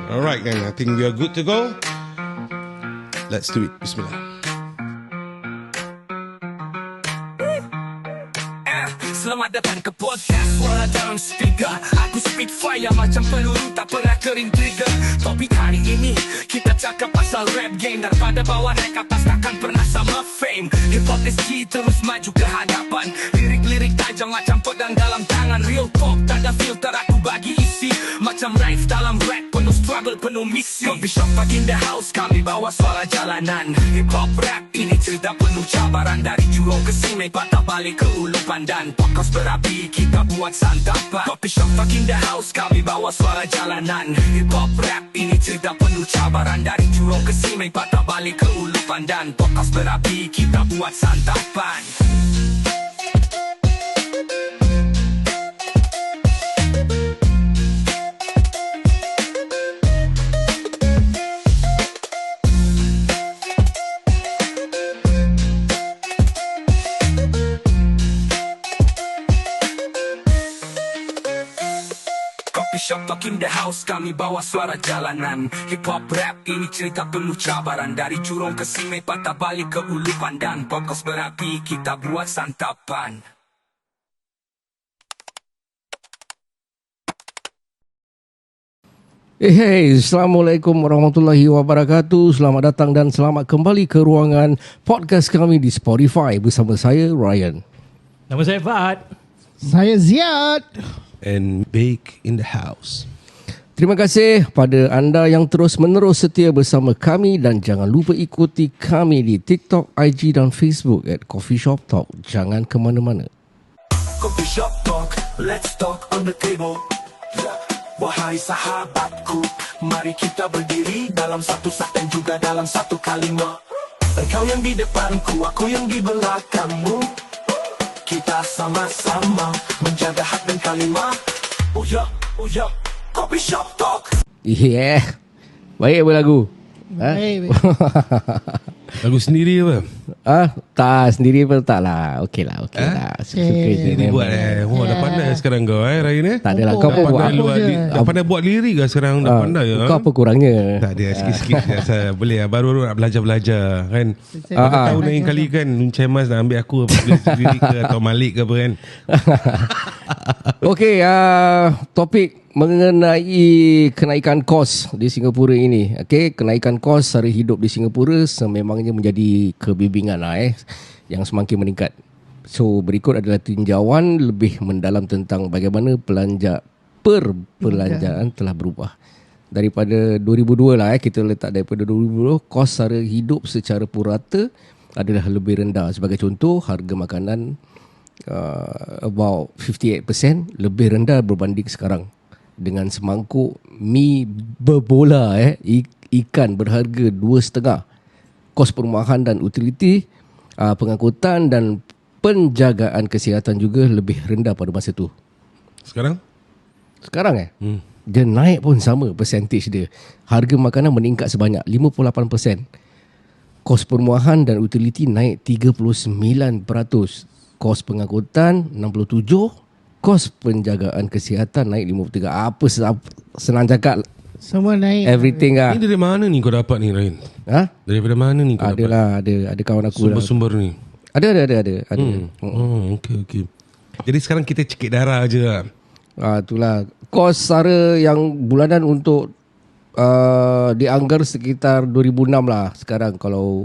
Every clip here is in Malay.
Alright then, I think we are good to go. Let's do it. Bismillah. Selamat datang ke podcast Suara dalam speaker. Aku speed fire macam peluru tak pernah kering trigger. Topik hari ini kita cakap pasal rap game. Daripada bawah naik atas takkan pernah sama fame. Hip hop SG terus maju ke hadapan. Lirik-lirik tajam macam pedang dalam tangan. Real talk tak ada filter, aku bagi isi macam rice dalam rap. Penuh struggle, penuh misi. Kopishop Talk in the house, kami bawa suara jalanan. Hip hop rap ini cerita penuh cabaran. Dari jurang ke sini patah balik ke ulu pandan. Kos berapi, kita buat santapan. Kopishop Talk in the house, kami bawa suara jalanan. Hip hop rap ini cerita penuh cabaran. Dari jurang ke sini patah balik ke ulu pandan. Kos berapi, kita buat santapan. Kopishop Talk in the house, kami bawa suara jalanan. Hip hop rap ini cerita penuh cabaran. Dari jurang ke sini patah balik ke ulu pandan. Pokok berapi, kita buat santapan. Hey, Assalamualaikum warahmatullahi wabarakatuh. Selamat datang dan selamat kembali ke ruangan podcast kami di Spotify bersama saya, Ryan. Nama saya Fahad. Saya Ziad. And bake in the house. Terima kasih pada anda yang terus-menerus setia bersama kami dan jangan lupa ikuti kami di TikTok, IG dan Facebook @Kopishop Talk. Jangan ke mana-mana. Kopishop Talk, let's talk on the table. Wahai sahabatku, mari kita berdiri dalam satu sak dan juga dalam satu kalimat. Engkau yang di depanku, aku yang di belakangmu. Kita sama-sama menjaga hak dan kalimah. Oh ya, Kopishop Talk. Yeah. Baik apa lagu? Baik. Lagu sendiri apa? Tak, sendiri pun tak lah. Okey lah. Suka je. Ini buat dah pandai sekarang kau Ryan Tak adalah. Kau pun buat dah pandai buat lirik ke sekarang? Dah pandai ya? Kau apa kurangnya? Tak ada, sikit-sikit saya boleh lah. Baru-baru nak belajar-belajar kan. Tahu lain kali kan Encik Mas nak ambil aku lirik ke atau Malik ke apa kan. Okey, topik mengenai kenaikan kos di Singapura ini. Okey, kenaikan kos sara hidup di Singapura sememangnya menjadi kebimbangan yang semakin meningkat. So, berikut adalah tinjauan lebih mendalam tentang bagaimana perbelanjaan telah berubah. Daripada 2002 lah kita letak daripada 2002 kos sara hidup secara purata adalah lebih rendah. Sebagai contoh, harga makanan about 58% lebih rendah berbanding sekarang. Dengan semangkuk mi berbola ikan berharga 2.5. Kos perumahan dan utiliti, pengangkutan dan penjagaan kesihatan juga lebih rendah pada masa tu. Sekarang dia naik pun sama percentage dia. Harga makanan meningkat sebanyak 58%. Kos perumahan dan utiliti naik 39%. Kos pengangkutan 67%. Kos penjagaan kesihatan naik 53%. Apa senang cakap, Semua naik. everything lah. Ni dari mana ni kau dapat ni Ryan? Daripada mana ni kau dapat? Ada kawan aku Sumber-sumber ni. Ada. Okay. Jadi sekarang kita cekik darah je lah. Itulah. Kos sara yang bulanan untuk dianggar sekitar 2006 lah. Sekarang kalau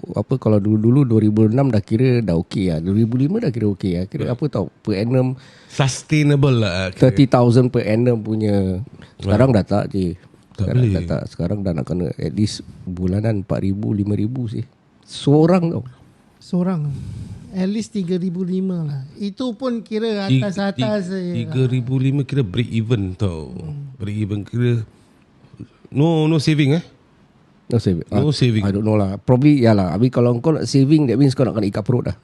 dulu 2006 dah kira dah okey lah. 2005 dah kira okey lah. Kira apa tau, per annum Sustainable lah. 30,000 per annum punya. Sekarang dah tak je. Sekarang dah nak kena at least bulanan 4,000 5,000 sih. Seorang. At least 3,500 lah. Itu pun kira atas-atas saja. 3,500 kira break even tau. Break even kira No saving No saving. I don't know lah. Probably yalah. Habis kalau kau nak saving, that means kau nak kena ikat perut dah.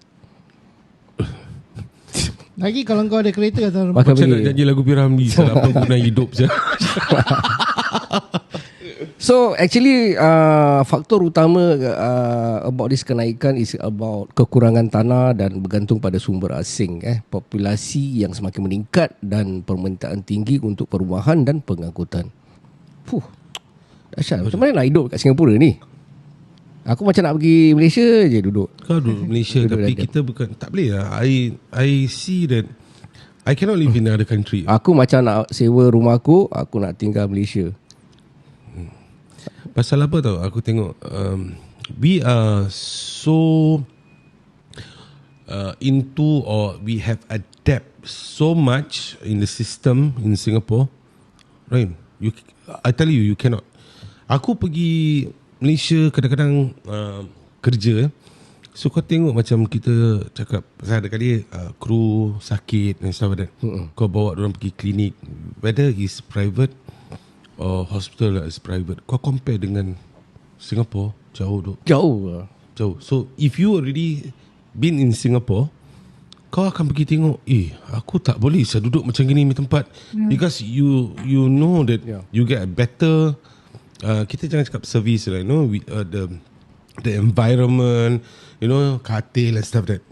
Lagi kalau kau ada kereta atau macam nak janji lagu Piramli. Apa guna hidup je. So actually faktor utama about this kenaikan is about kekurangan tanah dan bergantung pada sumber asing. Populasi yang semakin meningkat dan permintaan tinggi untuk perumahan dan pengangkutan. Dahsyat. Macam mana nak hidup kat Singapura ni? Aku macam nak pergi Malaysia je duduk. Kau duduk Malaysia tapi kita bukan, tak boleh lah. I see that I cannot live in another country. Aku macam nak sewa rumah aku nak tinggal Malaysia. Pasal apa tau? Aku tengok we are so into, or we have adapt so much in the system in Singapore, right? I tell you, you cannot. Aku pergi Malaysia kadang-kadang kerja, so kau tengok macam kita cakap pasal ada kali kru sakit and stuff like that. Kau bawa diorang pergi klinik, whether is private or hospital is private, kau compare dengan Singapore, jauh duk. Jauh. So if you already been in Singapore, kau akan pergi tengok, aku tak boleh saya duduk macam gini di tempat, because you know that you get a better kita jangan cakap service lah, you know, the environment, you know, katil and stuff that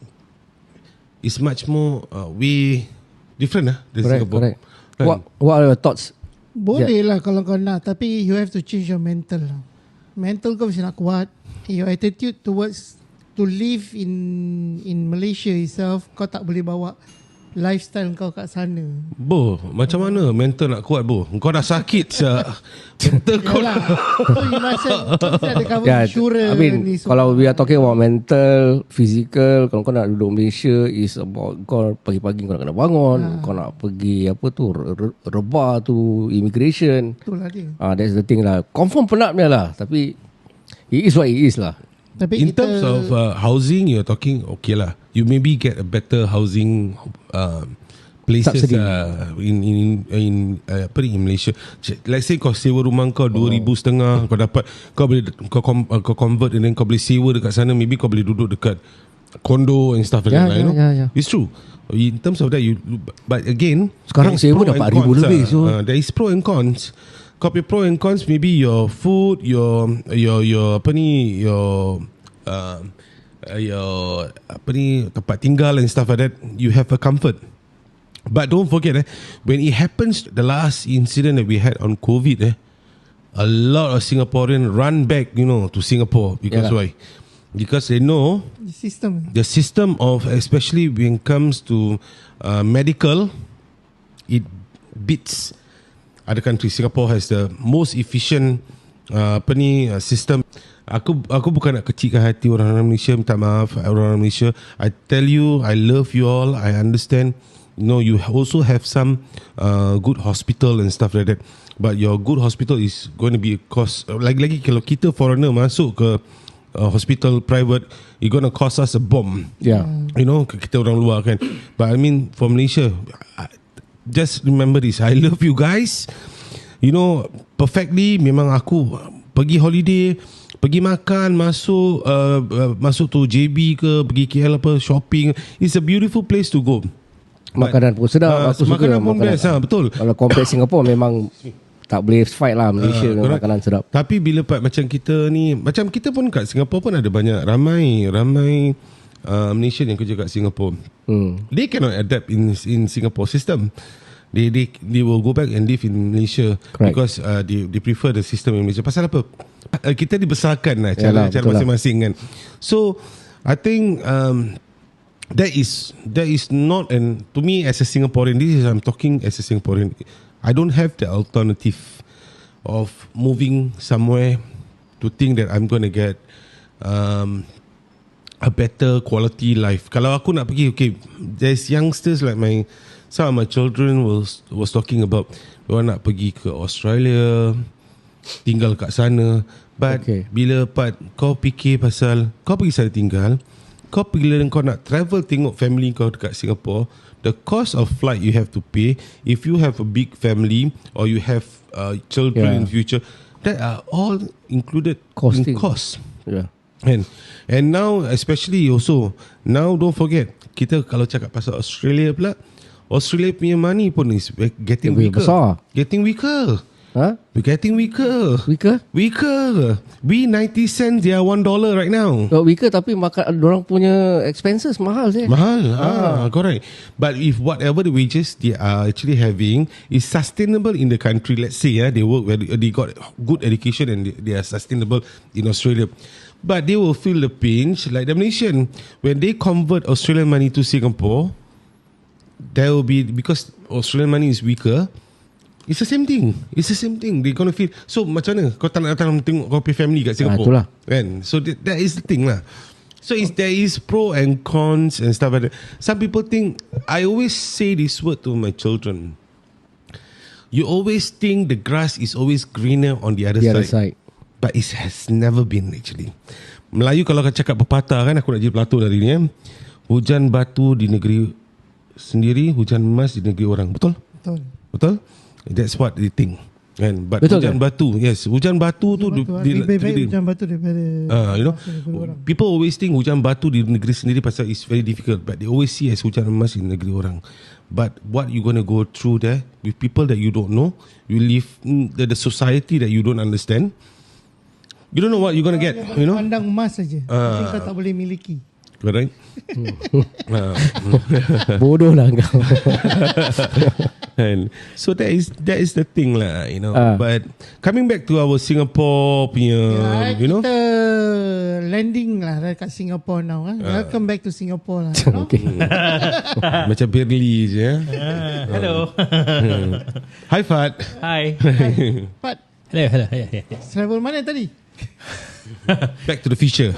is much more way different lah than Singapore. Correct. What are your thoughts? Boleh lah kalau kau nak, tapi you have to change your mental lah. Mental kau mesti nak kuat. Your attitude towards to live in Malaysia itself, kau tak boleh bawa lifestyle kau kat sana. Macam mana mental nak kuat, kau dah sakit mental kau lah. So you must ada cover insurance. I mean, kalau we are talking about mental, physical, kalau kau nak duduk Malaysia is about kau pagi-pagi kau nak kena bangun, kau nak pergi apa tu, rebah tu, immigration. Betul lah dia. That's the thing lah. Confirm penat punya lah, tapi it is what it is lah. Tapi in terms of housing, you're talking okay lah. You maybe get a better housing places in Malaysia. Let's say kau sewa rumah kau 2,500 kau dapat, kau convert and then kau boleh sewa dekat sana. Maybe kau boleh duduk dekat condo and stuff like that. You know? It's true. In terms of that, but again, sekarang sewa dapat 4,000 lebih. So there is pro and cons. Kau punya pro and cons, maybe your food, your tempat tinggal and stuff like that, you have a comfort. But don't forget, when it happens, the last incident that we had on COVID, a lot of Singaporeans run back, to Singapore. Because why? Because they know the system of, especially when it comes to medical, it beats other countries. Singapore has the most efficient system. Aku bukan nak kecilkan hati orang Malaysia, minta maaf orang Malaysia. I tell you, I love you all. I understand. You also have some good hospital and stuff like that. But your good hospital is going to be a cost. Lagi-lagi kalau kita foreigner masuk ke hospital private, it gonna cost us a bomb. Yeah. Kita orang luar kan. But I mean, for Malaysia, just remember this. I love you guys. Perfectly. Memang aku pergi holiday, pergi makan, masuk tu JB ke, pergi KL apa, shopping. It's a beautiful place to go. Makanan pun sedap. Aku suka makanan pun best. Betul. Kalau compare Singapore memang tak boleh fight lah Malaysia dengan makanan sedap. Tapi bila macam kita ni, macam kita pun kat Singapore pun ada banyak ramai Malaysian yang kerja kat Singapore. They cannot adapt in Singapore system. They will go back and live in Malaysia. Correct. Because they prefer the system in Malaysia. Pasal apa? Kita dibesarkan lah cara masing-masing kan. So I think that is not, and to me as a Singaporean, I'm talking as a Singaporean, I don't have the alternative of moving somewhere to think that I'm going to get a better quality life. Kalau aku nak pergi, okay, there's youngsters like some of my children was talking about diorang nak pergi ke Australia, tinggal kat sana. But bila kau fikir pasal kau pergi sana tinggal, kau bila kau nak travel tengok family kau dekat Singapore, the cost of flight you have to pay, if you have a big family or you have children in the future, that are all included in cost. Yeah. And now especially also, now don't forget, kita kalau cakap pasal Australia pula, Australia punya money pun is getting weaker. Besar. Getting weaker. We're getting weaker. Weaker? We 90 cents, they are $1 right now. Weaker tapi makan dorang punya expenses mahal je. Mahal. Correct. But if whatever the wages they are actually having is sustainable in the country, let's say they work where they got good education and they are sustainable in Australia. But they will feel the pinch like the Malaysian. When they convert Australian money to Singapore, there will be, because Australian money is weaker, it's the same thing. They're gonna feel. So macam mana kau tak nak datang tengok kau punya family kat Singapore? Itulah. Kan? So that is the thing lah. So there is pro and cons and stuff like that. Some people think, I always say this word to my children. You always think the grass is always greener on the other side. But it has never been actually. Melayu kalau kau cakap pepatah kan, aku nak jadi pelakon hari ni. Hujan batu di negeri sendiri, hujan emas di negeri orang. Betul? That's what they think. Kan? But betul hujan kan? batu, yes, hujan batu tu lebih baik hujan batu daripada people always think hujan batu di negeri sendiri pasal it's very difficult, but they always see as hujan emas di negeri orang. But what you gonna go through there with people that you don't know, you live in the society that you don't understand, you don't know what you're gonna get, you know. Pandang emas saja, tapi kau tak boleh miliki. Correct. Bodoh lah kau. And so that is the thing lah, you know. But coming back to our Singapore punya, you know, kita landing lah dekat Singapore now. Welcome back to Singapore lah. Okay. Macam Berli je. Hello. Hi Fat. Hi. Pat, Hello. travel mana tadi? Back to the future.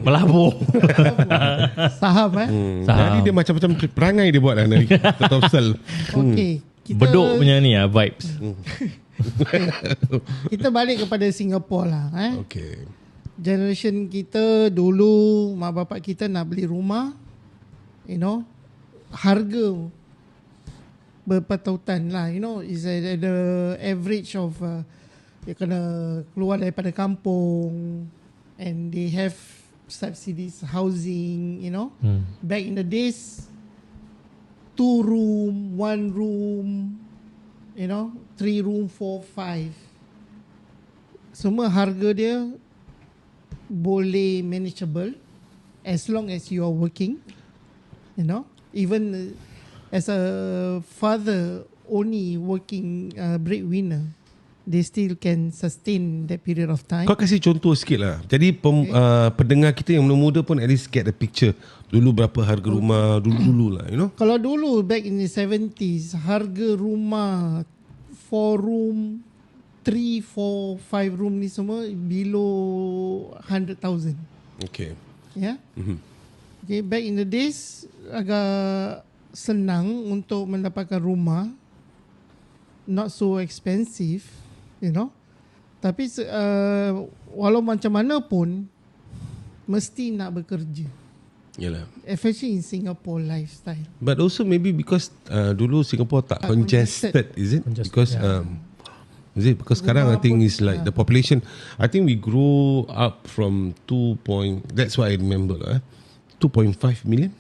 Melabur. Saham Jadi dia macam-macam perangai dia buat lah dari Topsel. Okay, Bedok punya ni vibes. kita balik kepada Singapore lah. Okay. Generation kita dulu, mak bapak kita nak beli rumah, you know, harga berpatutan lah, you know, is at the average of dia kena keluar daripada kampung and they have subsidies housing, you know. Back in the days, 2 room, 1 room, you know, 3 room, 4, 5. Semua harga dia boleh manageable as long as you are working, you know. Even as a father only working breadwinner, they still can sustain that period of time. Kau kasih contoh sikit lah. Jadi pendengar kita yang muda-muda pun at least get the picture. Dulu berapa harga rumah dulu-dulu lah, you know. Kalau dulu back in the 70s, harga rumah 4 room, 3, 4, 5 room ni semua below 100,000. Okay. Yeah. Okay, back in the days agak senang untuk mendapatkan rumah, not so expensive, you know. Tapi walau macam mana pun mesti nak bekerja. Yalah. Especially in Singapore lifestyle. But also maybe because dulu Singapore tak congested, is it? Because is it? Because sekarang I think is like the population, I think we grew up from that's what I remember 2.5 million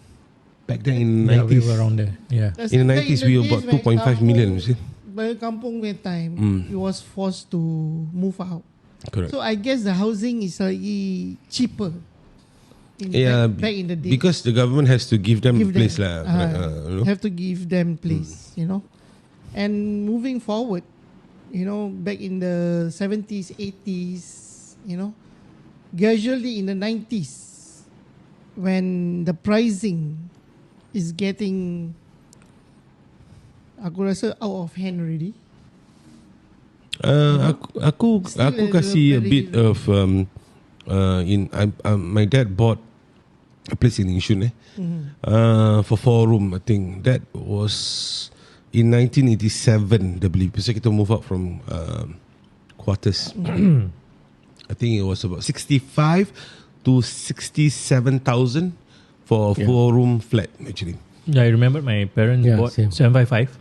back then in 90s. We were around there. Yeah. In the 90s we were about 2.5 million, you see. By kampung punya time, it was forced to move out. Correct. So I guess the housing is slightly cheaper. Back in the day, because the government has to give them place lah. You know? Have to give them place, you know. And moving forward, you know, back in the 70s, 80s, you know, gradually in the 90s, when the pricing is getting, aku rasa out of hand already. Aku kasih a bit of my dad bought a place in Yishun for 4 room. I think that was in 1987. I believe. So kita move out from quarters. I think it was about 65 to 67,000 for a 4 room flat actually. Yeah, I remember my parents bought same. 755.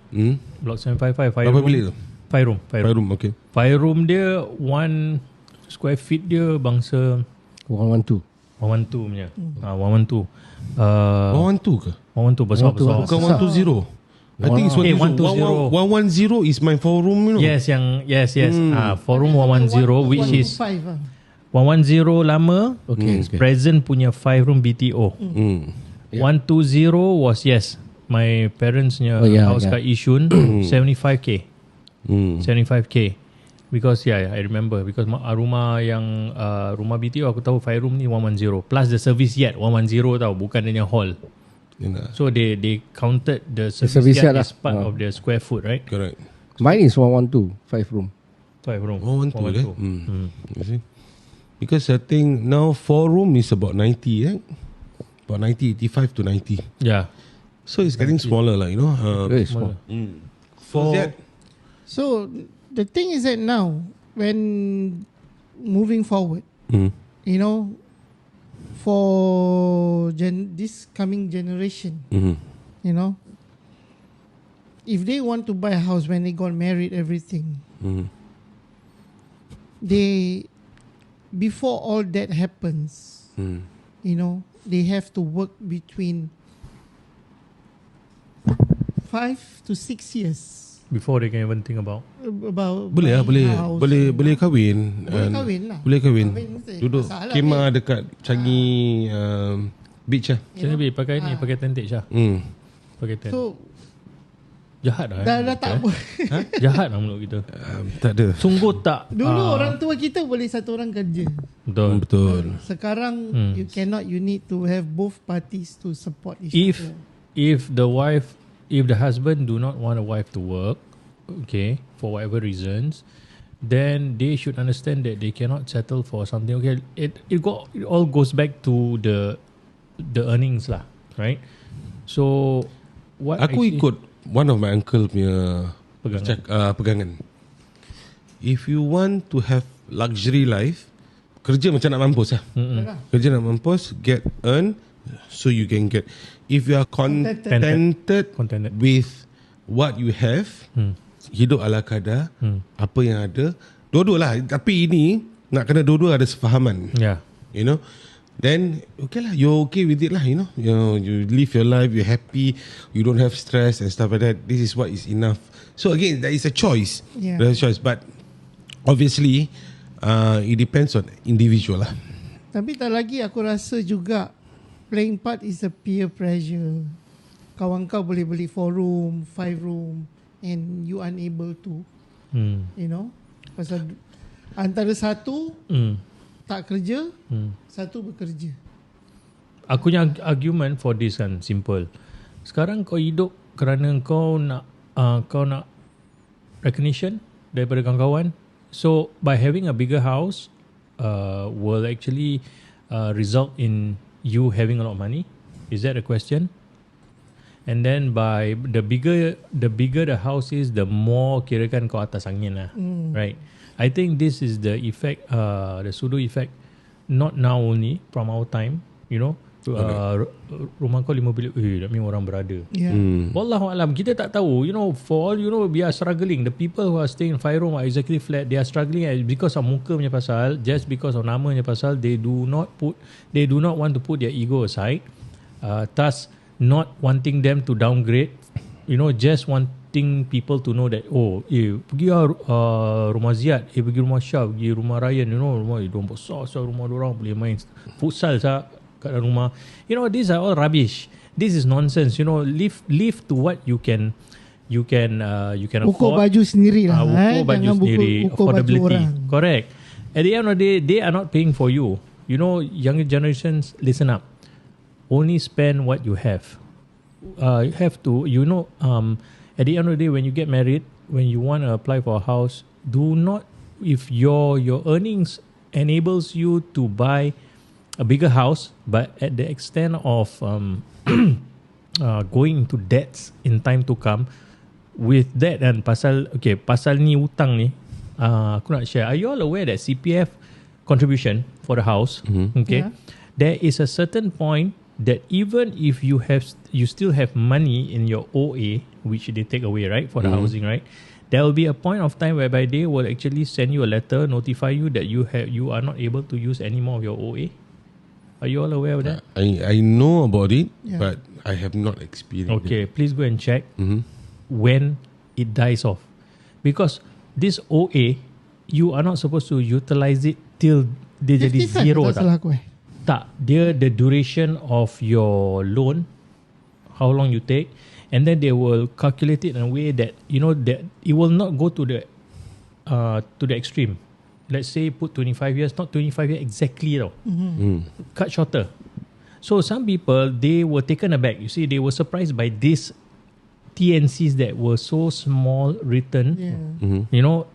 Block 755. 5 room. Bila tu? 5 room. 5 room, okay. 5 room dia 1 square feet dia bangsa 112. 112 punya. 112. 112 ke? 112 besar-besar. Bukan 120. I think it's 120. 110 is my 4 room, you know. Yes, 4 room 110, which is 110 lama. Okay. Present punya 5 room BTO. 120 was my parents' house kat Yishun 75k. 75k. Because I remember because rumah yang rumah BTO aku tahu 5 room ni 110 plus the service yard 110 tau, bukan dia hall. So they counted the service yard as part of the square foot, right? Correct. Mine is 112, 5 room. 5 room. 112. You see? Because I think now 4 room is about 90, right? About 90, 85 to 90. Yeah. So it's getting smaller, like, you know. Very small. So the thing is that now, when moving forward, you know, for this coming generation, you know, if they want to buy a house when they got married, everything, they, before all that happens, you know, they have to work between 5 to 6 years before they can even think about boleh house. boleh kahwin. Boleh kahwin. Mesti. Duduk Masalah kemah dekat Changi beach lah. Macam ni pakai ni, pakai tentage lah. Pakai tent. So jahat lah. dah tak apa. Jahat lah mulut kita. Tak ada. Sungguh tak. Dulu orang tua kita boleh satu orang kerja. Betul. Sekarang you need to have both parties to support each other. If the husband do not want a wife to work, okay, for whatever reasons, then they should understand that they cannot settle for something. Okay, it all goes back to the earnings lah, right? So what Aku ikut one of my uncle punya pegangan. If you want to have luxury life, kerja macam nak mampus lah. Kerja nak mampus, earn, so you can get. If you are contented with what you have, hidup ala kadar, apa yang ada, dua-dua lah. Tapi ini nak kena dua-dua ada sefahaman. Yeah. You know, then okay lah, you're okay with it lah. You know, you live your life, you're happy, you don't have stress and stuff like that. This is what is enough. So again, there is a choice. Yeah. There is a choice, but obviously, it depends on individual lah. Tapi tak lagi aku rasa juga playing part is a peer pressure. Kawan kau boleh beli 4 room, 5 room and you unable to. You know? Pasal antara satu tak kerja, satu bekerja. Aku punya argument for this kan simple. Sekarang kau hidup kerana kau nak recognition daripada kawan-kawan. So by having a bigger house will actually result in you having a lot of money. Is that a question? And then by the bigger the house is, the more kirakan kau atas angin lah, right? I think this is the effect, the pseudo effect, not now only, from our time, you know. Rumah kau 5 bilik, that mean orang berada. Wallahualam, kita tak tahu, you know, for all you know, we are struggling. The people who are staying in 5 room or executive flat, they are struggling because of muka punya pasal, just because of nama punya pasal. They do not want to put their ego aside, thus not wanting them to downgrade, you know, just wanting people to know that, pergi rumah Ziad, pergi rumah Syah, pergi rumah Ryan, you know, rumah diorang besar, rumah diorang boleh main futsal kat rumah. You know, these are all rubbish. This is nonsense. You know, live to what you can afford. Ukur baju sendiri lah. Ukur baju sendiri. Affordability. Correct. At the end of the day, they are not paying for you. You know, younger generations, listen up. Only spend what you have. You have to, you know, at the end of the day, when you get married, when you want to apply for a house, do not, if your earnings enables you to buy a bigger house, but at the extent of going into debts in time to come, with that and pasal ni hutang ni, aku nak share. Are you all aware that CPF contribution for the house, there is a certain point that even if you still have money in your OA, which they take away, right, for the housing, right, there will be a point of time whereby they will actually send you a letter, notify you that you are not able to use any more of your OA. Are you all aware of that? I know about it, but I have not experienced it. Okay, please go and check. when it dies off. Because this OA, you are not supposed to utilize it till dia jadi 55 zero tak salah aku tak, dia the duration of your loan, how long you take, and then they will calculate it in a way that that it will not go to the extreme. Let's say put 25 years, not 25 years exactly tau. Cut shorter. So some people, they were taken aback. You see, they were surprised by this TNCs that were so small written,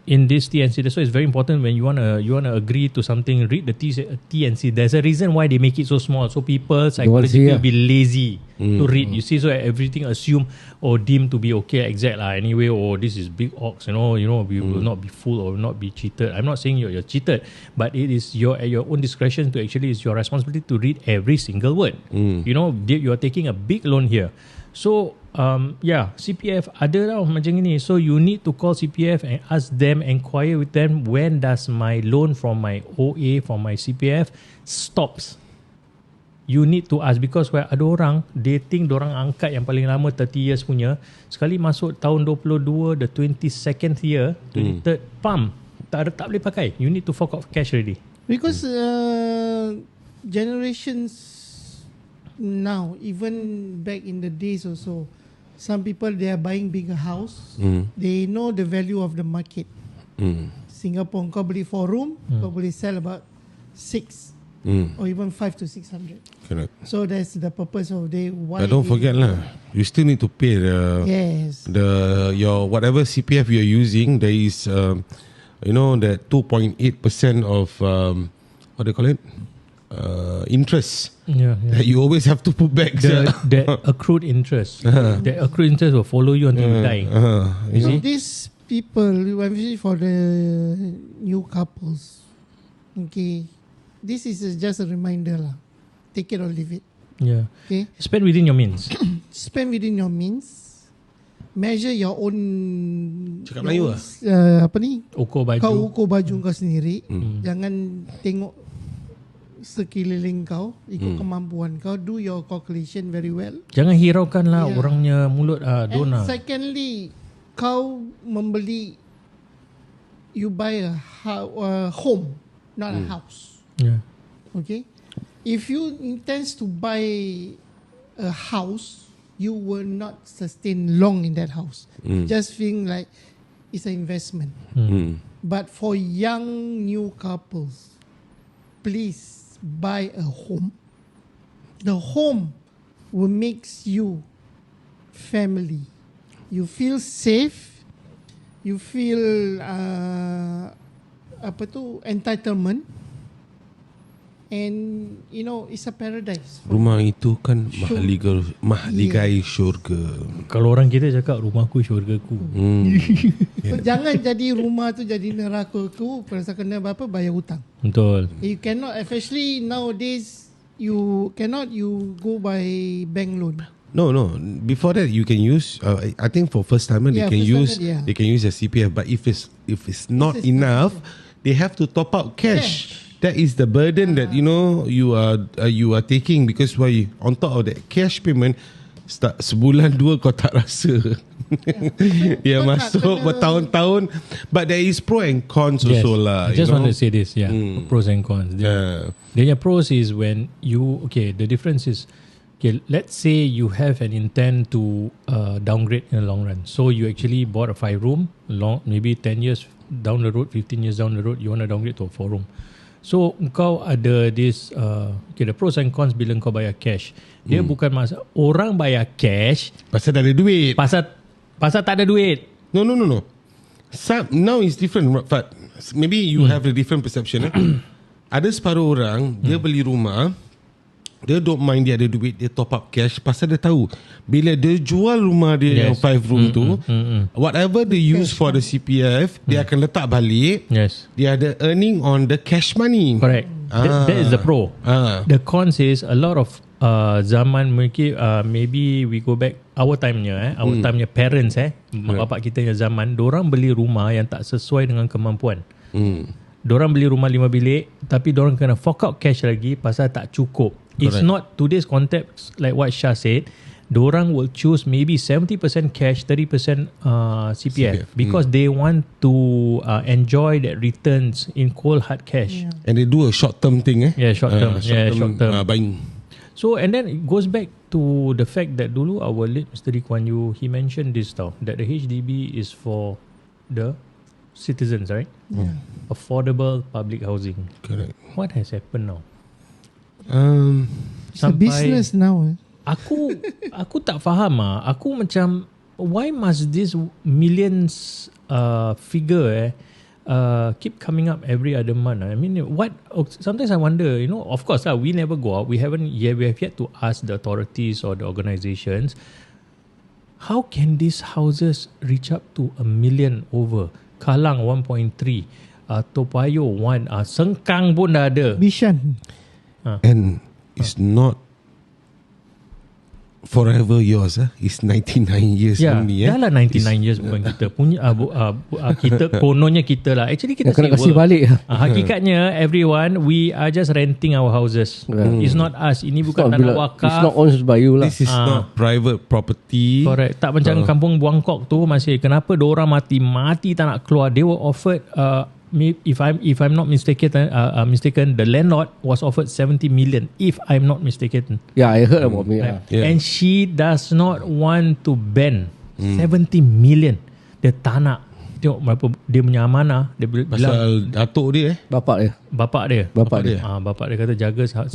in this TNC. That's why it's very important when you wanna agree to something, read the TNC. There's a reason why they make it so small, so people psychologically be lazy to read. You see, so everything assume deemed to be okay, exact lah. Anyway, this is big ox. We will not be fooled or not be cheated. I'm not saying you're cheated, but it is at your own discretion to actually, it's your responsibility to read every single word. You are taking a big loan here. So CPF ada tau macam ni. So you need to call CPF and ask them, inquire with them, when does my loan from my OA, from my CPF stops. You need to ask, because ada orang, they think dorang angkat yang paling lama 30 years punya, sekali masuk tahun 22, the 22nd year, 23rd, tak boleh pakai. You need to fork out cash already. Because generations now, even back in the days also, some people, they are buying bigger house. They know the value of the market. Singapore, kau beli 4 room, kau boleh sell about 6 or even 5 to 600. Correct. So that's the purpose of why. But don't forget lah, you still need to pay your whatever CPF you're using. There is that 2.8% of what do you call it? Interest that you always have to put back. The accrued interest. The accrued interest will follow you until you die. You see? These people, especially for the new couples, okay, this is just a reminder lah. Take it or leave it. Yeah. Okay. Spend within your means. Spend within your means. Measure your own. Cakap Melayu lah. Apa ni? Ukur baju. Kau ukur baju kau sendiri. Jangan tengok sekeliling kau, ikut kemampuan kau. Do your calculation very well. Jangan hiraukan lah orangnya mulut dona. And secondly, kau membeli, you buy a home, not a house. Yeah. Okay. If you intend to buy a house, you will not sustain long in that house. Just feeling like it's an investment. But for young new couples, please buy a home. The home will makes you family. You feel safe. You feel entitlement. And it's a paradise. Rumah itu kan mahligai syurga. Kalau orang kita cakap rumahku syurgaku. So, jangan jadi rumah tu jadi neraka ku. Perasa kena bayar hutang. Betul. You cannot, especially nowadays, you go by bank loan. No. Before that, you can use. I think for first timer, they can use a CPF. But if it's not enough, they have to top up cash. That is the burden that you are taking, because why on top of that cash payment, start sebulan dua kau tak rasa. Masuk bertahun-tahun. But there is pro and cons also lah. I just want to say this, pros and cons. The pros is when the difference is, let's say you have an intent to downgrade in the long run. So you actually bought a 5-room, maybe 10 years down the road, 15 years down the road, you want to downgrade to a 4-room. So kau ada this the pros and cons bila kau bayar cash. Dia bukan masa orang bayar cash pasal tak ada duit. Pasal tak ada duit. No. Now it's different. But maybe you have a different perception. Ada separuh orang dia beli rumah, dia don't mind dia ada duit, dia top up cash pasal dia tahu bila dia jual rumah dia yang 5 room tu, whatever they use for the CPF, dia akan letak balik. Dia ada earning on the cash money. Correct. That is the pro. The cons is a lot of zaman maybe we go back our time-nya time-nya parents mak bapak kita punya zaman, dorang beli rumah yang tak sesuai dengan kemampuan. Dorang beli rumah 5 bilik tapi dorang kena fork out cash lagi pasal tak cukup. It's not today's context like what Shah said. diorang will choose maybe 70% cash, 30% CPF because they want to enjoy that returns in cold hard cash. And they do a short term thing Short term. Short term. Buying. So and then it goes back to the fact that dulu our late Mr. Lee Kuan Yew, he mentioned this tau, that the HDB is for the citizens, right? Affordable public housing. Correct. What has happened now? It's a business now. Aku tak faham Aku macam, why must this millions figure keep coming up every other month? I mean, what? Sometimes I wonder, of course we never go out. We have yet to ask the authorities or the organizations, how can these houses reach up to 1 million over? Kallang 1.3, Toa Payoh 1, Sengkang pun dah ada. Bishan. And it's not forever yours. It's 99 years only. Dah lah 99 years bukan kita punya. Kita kononnya kita lah. Actually kita kena kasih balik. Hakikatnya everyone, we are just renting our houses. It's not us. Ini bukan tanah wakaf. It's not owned by you lah. This is not private property. Correct. Tak macam kampung Buangkok tu masih. Kenapa diorang mati tak nak keluar? They were offered if I'm not mistaken, the landlord was offered 70 million. If I'm not mistaken. Yeah, I heard about it. And she does not want to bend 70 million. Dia tak nak. Tengok berapa dia punya amanah. Dia bilang Pasal datuk dia Bapak dia. Bapak dia. Bapak dia kata jaga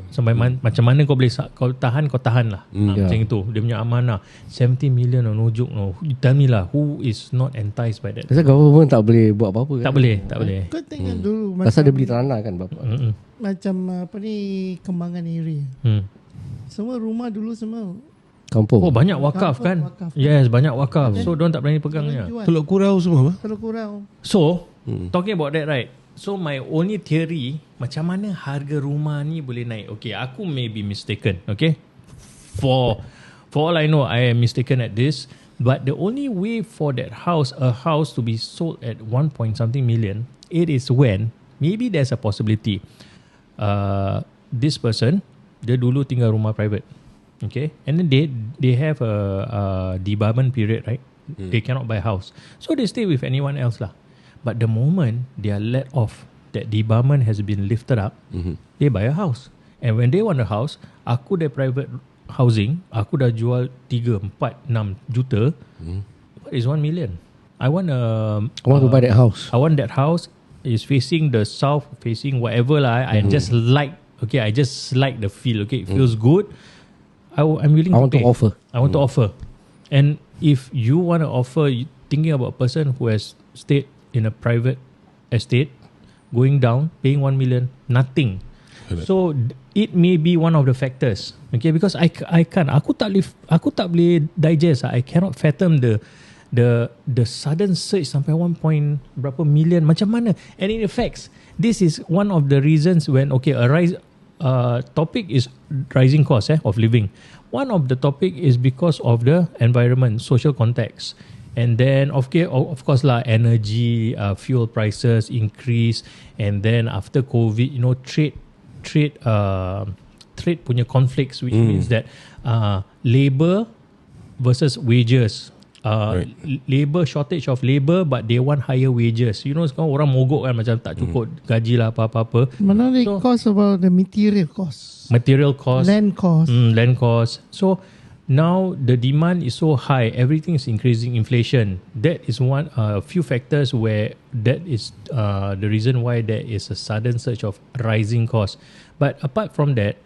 sampai macam mana kau boleh kau tahan lah. Macam itu. Dia punya amanah 70 million no joke no. You tell me lah, who is not enticed by that? Pasal government tak boleh buat apa-apa Tak boleh. Kau tengok dulu Pasal dia beli tanah kan bapak. macam apa ni, Kembangan area. Semua rumah dulu semua Kampung. Oh, banyak wakaf kan? Wakaf. Yes, banyak wakaf. So diorang tak berani pegangnya. Teluk Kurau semua Teluk Kurau. So, talking about that, right? So, my only theory, macam mana harga rumah ni boleh naik? Okay, aku may be mistaken, okay? For all I know, I am mistaken at this. But the only way for that house, a house to be sold at 1 point something million, it is when, maybe there's a possibility, this person, dia dulu tinggal rumah private. Okay, and then they have a debarment period, right? They cannot buy a house, so they stay with anyone else lah. But the moment they are let off, that debarment has been lifted up, they buy a house. And when they want a house, aku dah private housing, aku dah jual 3, 4, 6 juta. What is 1 million? I want to buy that house. I want that house is facing the south, facing whatever lah. I just like the feel. Okay, it feels good. I'm willing to pay. I want to offer. And if you want to offer, thinking about a person who has stayed in a private estate, going down, paying 1 million, nothing. So it may be one of the factors. Okay, because I can't. Aku tak boleh digest. I cannot fathom the sudden surge sampai 1 point berapa million. Macam mana? And in effects, this is one of the reasons when topic is rising cost of living. One of the topic is because of the environment, social context. And then of course lah, energy, fuel prices increase. And then after COVID, trade punya conflicts, which means that labor versus wages. Labor, shortage of labor, but they want higher wages. Sekarang orang mogok kan, macam tak cukup gaji lah apa-apa. Mana they cost about the material cost, land cost. So now the demand is so high, everything is increasing, inflation. That is one few factors where that is the reason why there is a sudden surge of rising cost. But apart from that,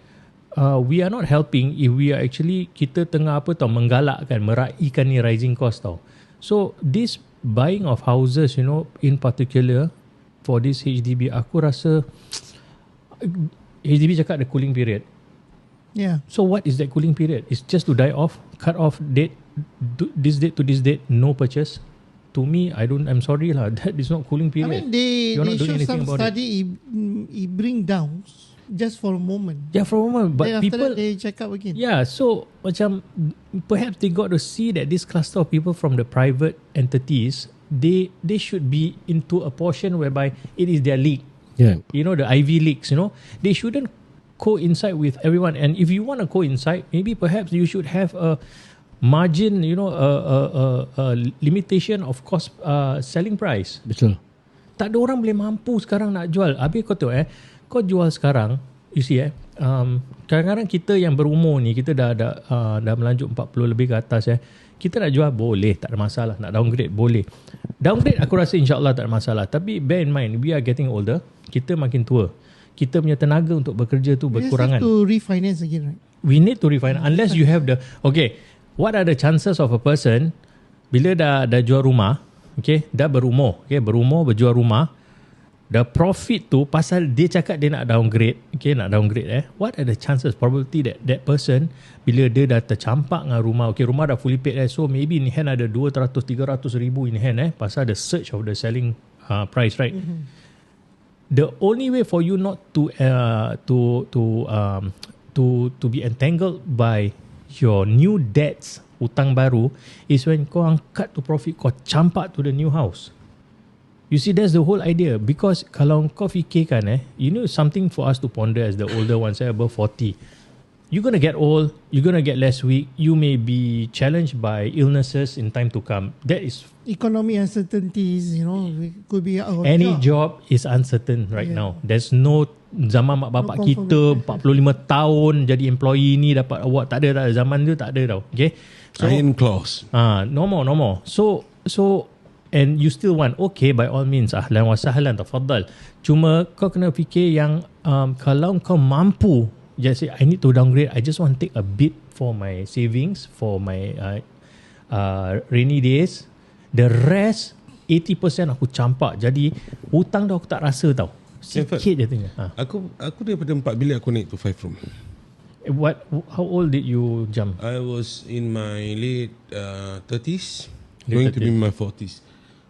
we are not helping if we are actually, kita tengah menggalakkan, meraihkan ni rising cost tau. So this buying of houses, in particular for this HDB, aku rasa HDB cakap the cooling period. Yeah. So what is that cooling period? It's just to die off, cut off date, this date to this date, no purchase. To me, I'm sorry lah, that is not cooling period. I mean, they show some study, it bring down just for a moment. Yeah, for a moment. But then people, after that, they check up again. Yeah, so macam perhaps they got to see that this cluster of people from the private entities, they should be into a portion whereby it is their league. Yeah. The Ivy Leagues, they shouldn't coincide with everyone. And if you want to coincide, maybe perhaps you should have a margin, a limitation of cost selling price. Betul. Tak ada orang boleh mampu sekarang nak jual. Habis kau tengok kau jual sekarang, you see kadang-kadang kita yang berumur ni, kita dah melanjut 40 lebih ke atas kita nak jual boleh, tak ada masalah. Nak downgrade boleh. Downgrade aku rasa insyaAllah tak ada masalah. Tapi bear in mind, we are getting older, kita makin tua. Kita punya tenaga untuk bekerja tu berkurangan. We need to refinance again, right? We need to refinance unless you have the what are the chances of a person bila dah jual rumah, dah berumur, berjual rumah, the profit tu pasal dia cakap dia nak downgrade, what are the chances, probability that person bila dia dah tercampak dengan rumah, rumah dah fully paid so maybe in hand ada 200-300 ribu in hand pasal the surge of the selling price, right? The only way for you not to be entangled by your new debts, hutang baru, is when kau angkat tu profit, kau campak to the new house. You see, that's the whole idea. Because kalau kau fikirkan something for us to ponder as the older ones, above 40. You're going to get old, you're going to get less weak, you may be challenged by illnesses in time to come. That is Economy uncertainties, we could be out of any job is uncertain right now. There's no zaman mak bapak kita 45 tahun jadi employee ni dapat award, tak ada. Zaman tu tak ada tau. Okay, so iron clause. No more. So and you still want, by all means, ahlan wa sahlan, tafadhal. Cuma kau kena fikir yang kalau kau mampu, just say I need to downgrade, I just want to take a bit for my savings, for my rainy days. The rest 80% aku campak. Jadi hutang dah aku tak rasa tau. Sikit je tinggal. Aku daripada 4 bilik aku naik to 5 room. How old did you jump? I was in my late 30s, going to be in my 40s.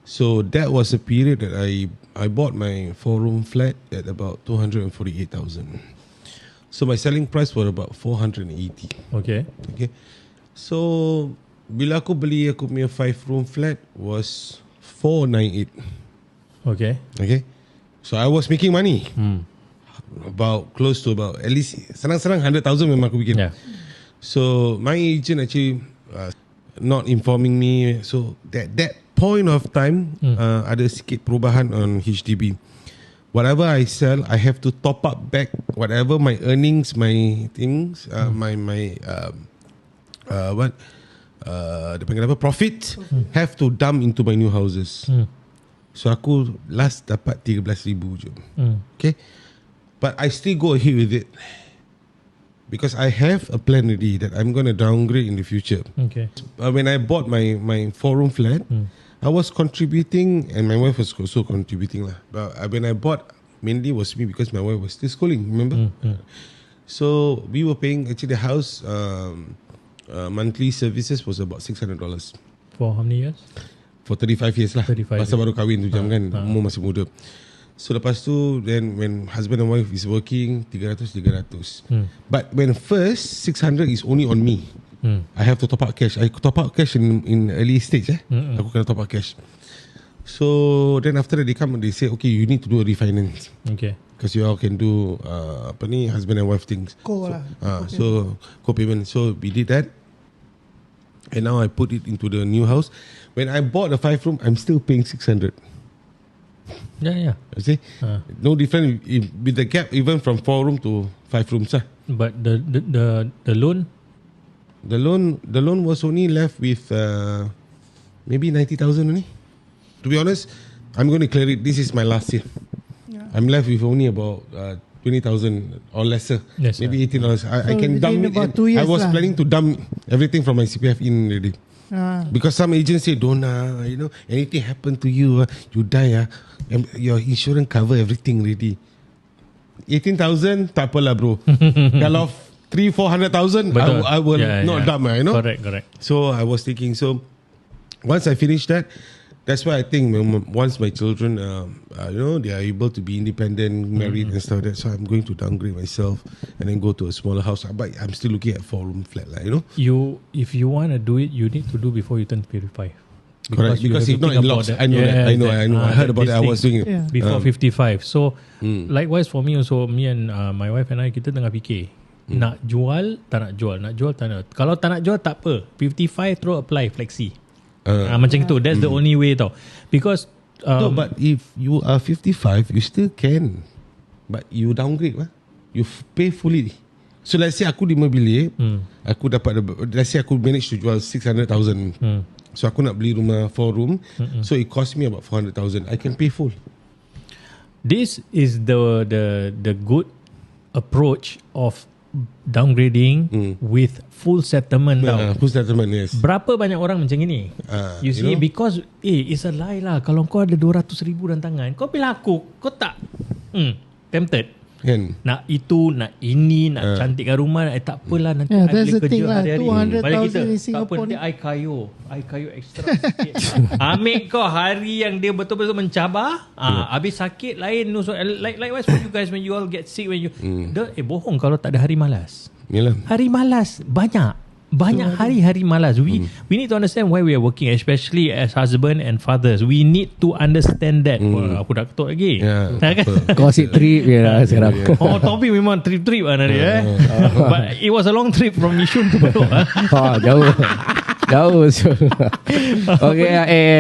So that was a period that I bought my 4-room flat at about 248,000. So my selling price was about 480. Okay. So bila aku beli aku punya 5-room flat was 498. Okay. So I was making money. About close to about at least senang-senang 100,000 memang aku bikin. So my agent actually not informing me. So that point of time ada sikit perubahan on HDB. Whatever I sell, I have to top up back whatever my earnings, my things, dia panggil apa, profit, have to dump into my new houses. So aku last dapat 13,000 je. Okay, but I still go ahead with it because I have a plan already that I'm going to downgrade in the future. When I bought my 4-room flat, I was contributing and my wife was also contributing lah. But when I bought, mainly was me because my wife was still schooling, remember? So we were paying actually the house monthly services was about $600. For how many years? For 35 years lah. 35 Pasal baru kahwin tu jam kan, umur masih muda. So lepas tu, then when husband and wife is working, 300. But when first 600 is only on me. I have to top up cash. I top up cash in early stage. Aku kena top up cash. So then after that they come and they say, okay, you need to do a refinance. Because you all can do husband and wife things. So co-payment. So we did that. And now I put it into the new house. When I bought the 5-room, I'm still paying 600. You see? No different with the gap even from 4-room to 5 rooms. But the loan? The loan was only left with maybe 90,000 only. To be honest, I'm going to clear it. This is my last year. I'm left with only about 20,000 or lesser. Yes, maybe $18. I can dump it. I was planning to dump everything from my CPF in already. Because some agents say, don't anything happen to you, you die, your insurance cover everything already. 18,000 tak apalah bro. Kalau 300,000-400,000 I will not dump, Correct. So I was thinking, so once I finish that, that's why I think once my children they are able to be independent, married and stuff like that, so I'm going to downgrade myself and then go to a smaller house. But I'm still looking at 4-room flat, If you want to do it, you need to do before you turn 55. Correct. you Because have if to not, think it about locks. that. I know that. I know. I heard about it. I was doing it. Yeah. Before 55. So likewise for me also, me and my wife and I, kita tengah fikir nak jual, tak nak jual, nak jual, tak nak. Kalau tak nak jual tak apa, 55 terus apply flexi. Macam itu. That's the only way tau. Because no, but if you are 55, you still can. But you downgrade lah. You pay fully. So let's say aku 5 bilik, aku dapat, let's say aku manage to jual 600,000. So aku nak beli rumah 4 room, so it cost me about 400,000. I can pay full. this is the good approach of downgrading with full settlement tau. Full settlement, yes. Berapa banyak orang macam ini? You see, know? because it's a lie lah. Kalau kau ada 200,000 dalam tangan, kau pilih aku, kau tak tempted. Kan? Nak itu, nak ini, nak cantikkan rumah, tak apalah nanti I Yeah, that's boleh the thing kerja lah. hari-hari. 200,000 Balik kita, in tak apa, Singapore nanti ni. I kayu extra sikit. Ambil kau hari yang dia betul-betul mencabar, habis sakit lain. So, likewise for you guys when you all get sick, when you bohong kalau tak ada hari malas. Yalah. Hari malas banyak hari-hari malas. We need to understand why we are working, especially as husband and fathers. We need to understand that. Wah, aku dah ketuk lagi. Ya, Kau asyik trip je lah sekarang. Oh, topik memang trip-trip lah nanti But it was a long trip from Yishun to Bedok. Jauh. Jauh. Okay,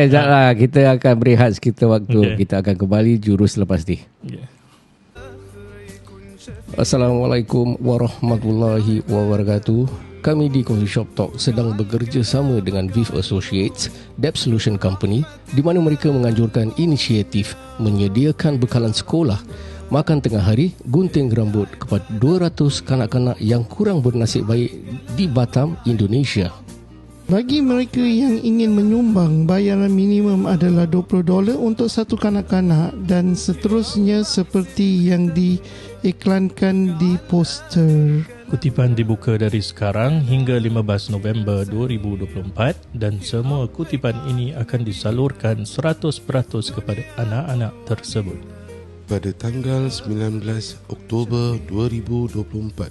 sekejap lah. Kita akan berehat sekitar waktu. Okay. Kita akan kembali jurus lepas ni. Assalamualaikum warahmatullahi wabarakatuh. Kami di Kopishop Talk sedang bekerja sama dengan Voice Associates Debt Solution Company, di mana mereka menganjurkan inisiatif menyediakan bekalan sekolah, makan tengah hari, gunting rambut kepada 200 kanak-kanak yang kurang bernasib baik di Batam, Indonesia. Bagi mereka yang ingin menyumbang, bayaran minimum adalah $20 untuk satu kanak-kanak dan seterusnya seperti yang diiklankan di poster. Kutipan dibuka dari sekarang hingga 15 November 2024 dan semua kutipan ini akan disalurkan 100% kepada anak-anak tersebut. Pada tanggal 19 Oktober 2024,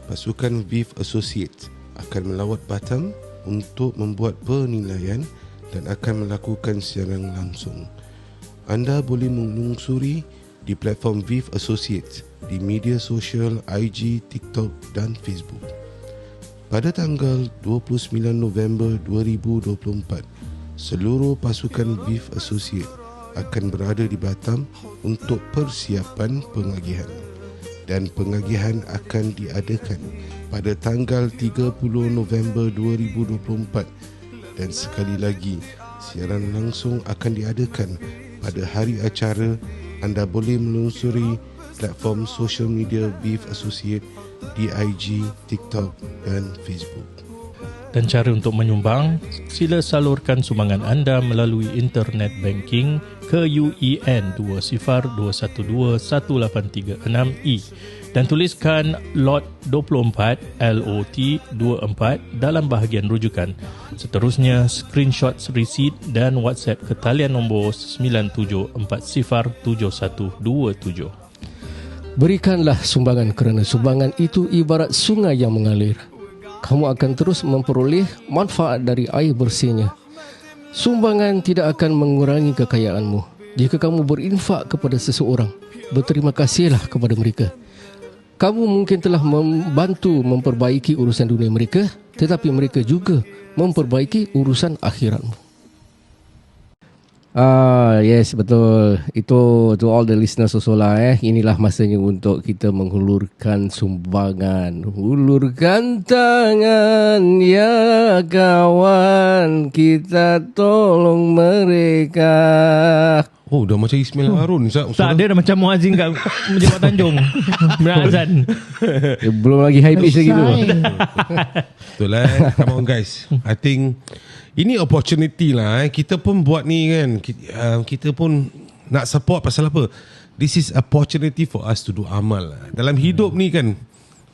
pasukan Voice Associates akan melawat Batam untuk membuat penilaian dan akan melakukan siaran langsung. Anda boleh menelusuri di platform Voice Associates di media sosial IG, TikTok dan Facebook. Pada tanggal 29 November 2024, seluruh pasukan Voice Associates akan berada di Batam untuk persiapan pengagihan. Dan pengagihan akan diadakan pada tanggal 30 November 2024 dan sekali lagi siaran langsung akan diadakan pada hari acara. Anda boleh menelusuri platform social media Voice Associate di IG, TikTok dan Facebook. Dan cara untuk menyumbang, sila salurkan sumbangan anda melalui internet banking ke UEN 202121836E dan tuliskan lot 24 LOT 24 dalam bahagian rujukan. Seterusnya, screenshot resit dan WhatsApp ke talian nombor 97407127. Berikanlah sumbangan kerana sumbangan itu ibarat sungai yang mengalir. Kamu akan terus memperoleh manfaat dari air bersihnya. Sumbangan tidak akan mengurangi kekayaanmu. Jika kamu berinfak kepada seseorang, berterima kasihlah kepada mereka. Kamu mungkin telah membantu memperbaiki urusan dunia mereka, tetapi mereka juga memperbaiki urusan akhiratmu. Yes, betul. Itu to all the listeners also lah. Inilah masanya untuk kita menghulurkan sumbangan. Hulurkan tangan ya kawan, kita tolong mereka. Oh, dah macam Ismail Harun. Tak, dia dah macam muazzin kat Jemaah Tanjung berazan. Belum lagi high pitch lagi tu. Betul lah. Come on guys, I think ini opportunity lah. Kita pun buat ni kan, kita pun nak support. Pasal apa? This is opportunity for us to do amal. Dalam hidup ni kan,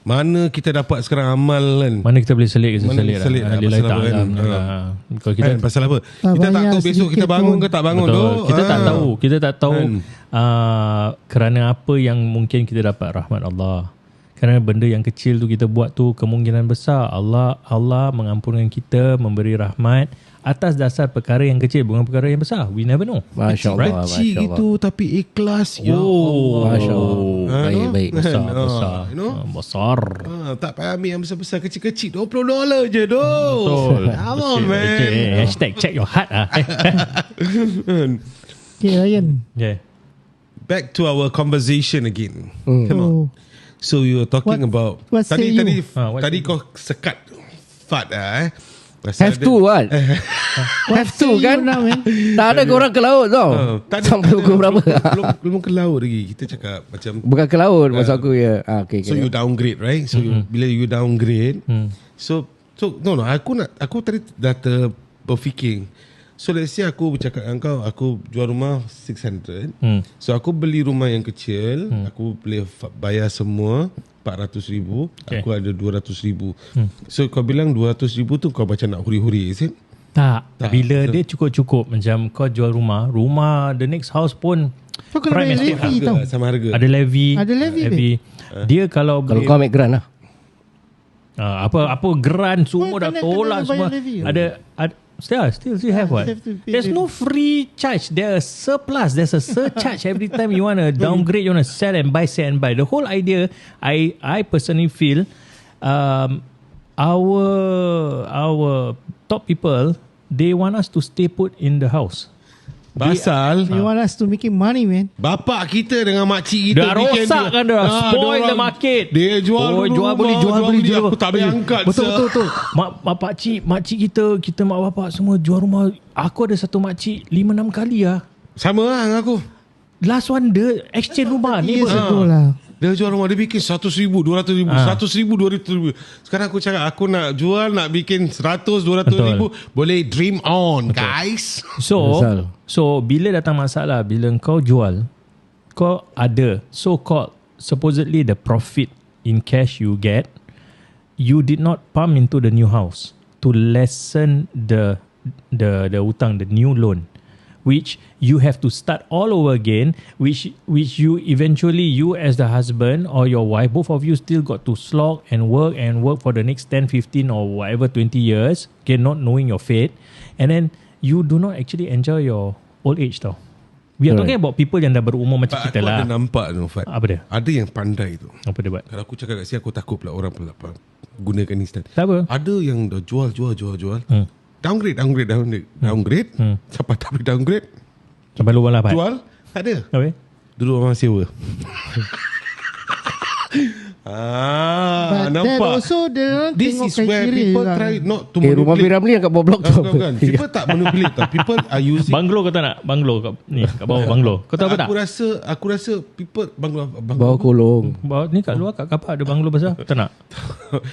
mana kita dapat sekarang amal kan? Mana kita boleh selit ke Mana selit selit lah. lah, Alhamdulillah pasal apa kan? ta'ala. Kalau kita Kan, pasal apa? Kita tak banyak tahu besok sedikit kita bangun pun. ke tak bangun tu. Betul. Kita tak tahu. Kita tak tahu Kan. kerana apa yang mungkin kita dapat rahmat Allah. Kerana benda yang kecil tu kita buat tu, kemungkinan besar Allah mengampunkan kita, memberi rahmat. atas dasar perkara yang kecil bukan perkara yang besar. We never know. Masya Allah. Kecil itu tapi ikhlas. Ya Oh, Masya Allah. Baik. besar. You know? Besar. Tak payah ambil yang besar-besar, kecil-kecil. $20 je doh. Betul. Come on, man. Hashtag check your heart. Okay, Ryan. Yeah. Back to our conversation again. Come on. So you were talking about what say tadi you? tadi kau sekat fat Have to what? Have to kan? Tak ada korang ke laut tau. Sampai pukul berapa? Belum ke laut lagi. Kita cakap macam Bukan ke laut maksud aku ya. Okay, so you downgrade, right? So bila you downgrade, so no aku tadi dah berfikir. So let's say aku bercakap dengan kau, aku jual rumah 600. So aku beli rumah yang kecil, aku boleh bayar semua 400,000, aku ada 200,000. So kau bilang 200,000 tu kau macam nak huri-huri, is it? Tak. Bila dia cukup-cukup, macam kau jual rumah the next house pun Kau kena prime bayar estate levy tau. Sama harga. ada levy. Ada levy, Dia kalau Kalau kau ambil grant lah. apa grant semua dah kena tolak bayar semua. levy. Ada still have what? have to pay There's no free charge. There's a surplus. There's a surcharge every time you want to downgrade, you want to sell and buy. The whole idea, I personally feel, our top people, they want us to stay put in the house. Pasal They want us to making money, man. bapak kita dengan makcik kita Dah rosak kan dah. Spoil the market. Dia jual jual beli Aku tak boleh angkat. Betul. Makcik kita mak bapak semua jual rumah. Aku ada satu makcik 5-6 kali lah. Sama lah dengan aku. Last one dia exchange rumah ni. Yes, betul lah. Dia jual rumah, dia bikin 100,000, 200,000, 100,000, 200,000. Sekarang aku cakap aku nak jual, nak bikin 100, 200,000. Boleh dream on, guys. So bila datang masalah, bila kau jual, kau ada so-called supposedly the profit in cash you get, you did not pump into the new house to lessen the hutang, the new loan, which you have to start all over again, which you eventually, you as the husband or your wife, both of you still got to slog and work for the next 10, 15 or whatever 20 years, okay, not knowing your fate, and then you do not actually enjoy your old age tau. We are talking about people yang dah berumur macam kita lah. Aku ada nampak tu, Fat. Apa dia? Ada yang pandai tu. Apa dia buat? Kalau aku cakap kat sini, aku takut pula orang pula gunakan instant. Tak apa. Ada yang dah jual. Downgrade. Siapa tak boleh downgrade? Sampai luar lah, Pat. Jual, tak ada. Apa? Duduk orang sewa. But nampak. that also dia This tengok is where criteria people lah. try not to Rumah Piramli yang kat bawah blok tu. Bukan. People tak manipulate tau. People are using. Banglo kau tak nak? Banglo kat ni, kat bawah banglo. Kau tahu apa tak? Aku rasa people banglo. Bawah kolong. Bawah ni kat luar kat kapal ada banglo besar. Tak nak?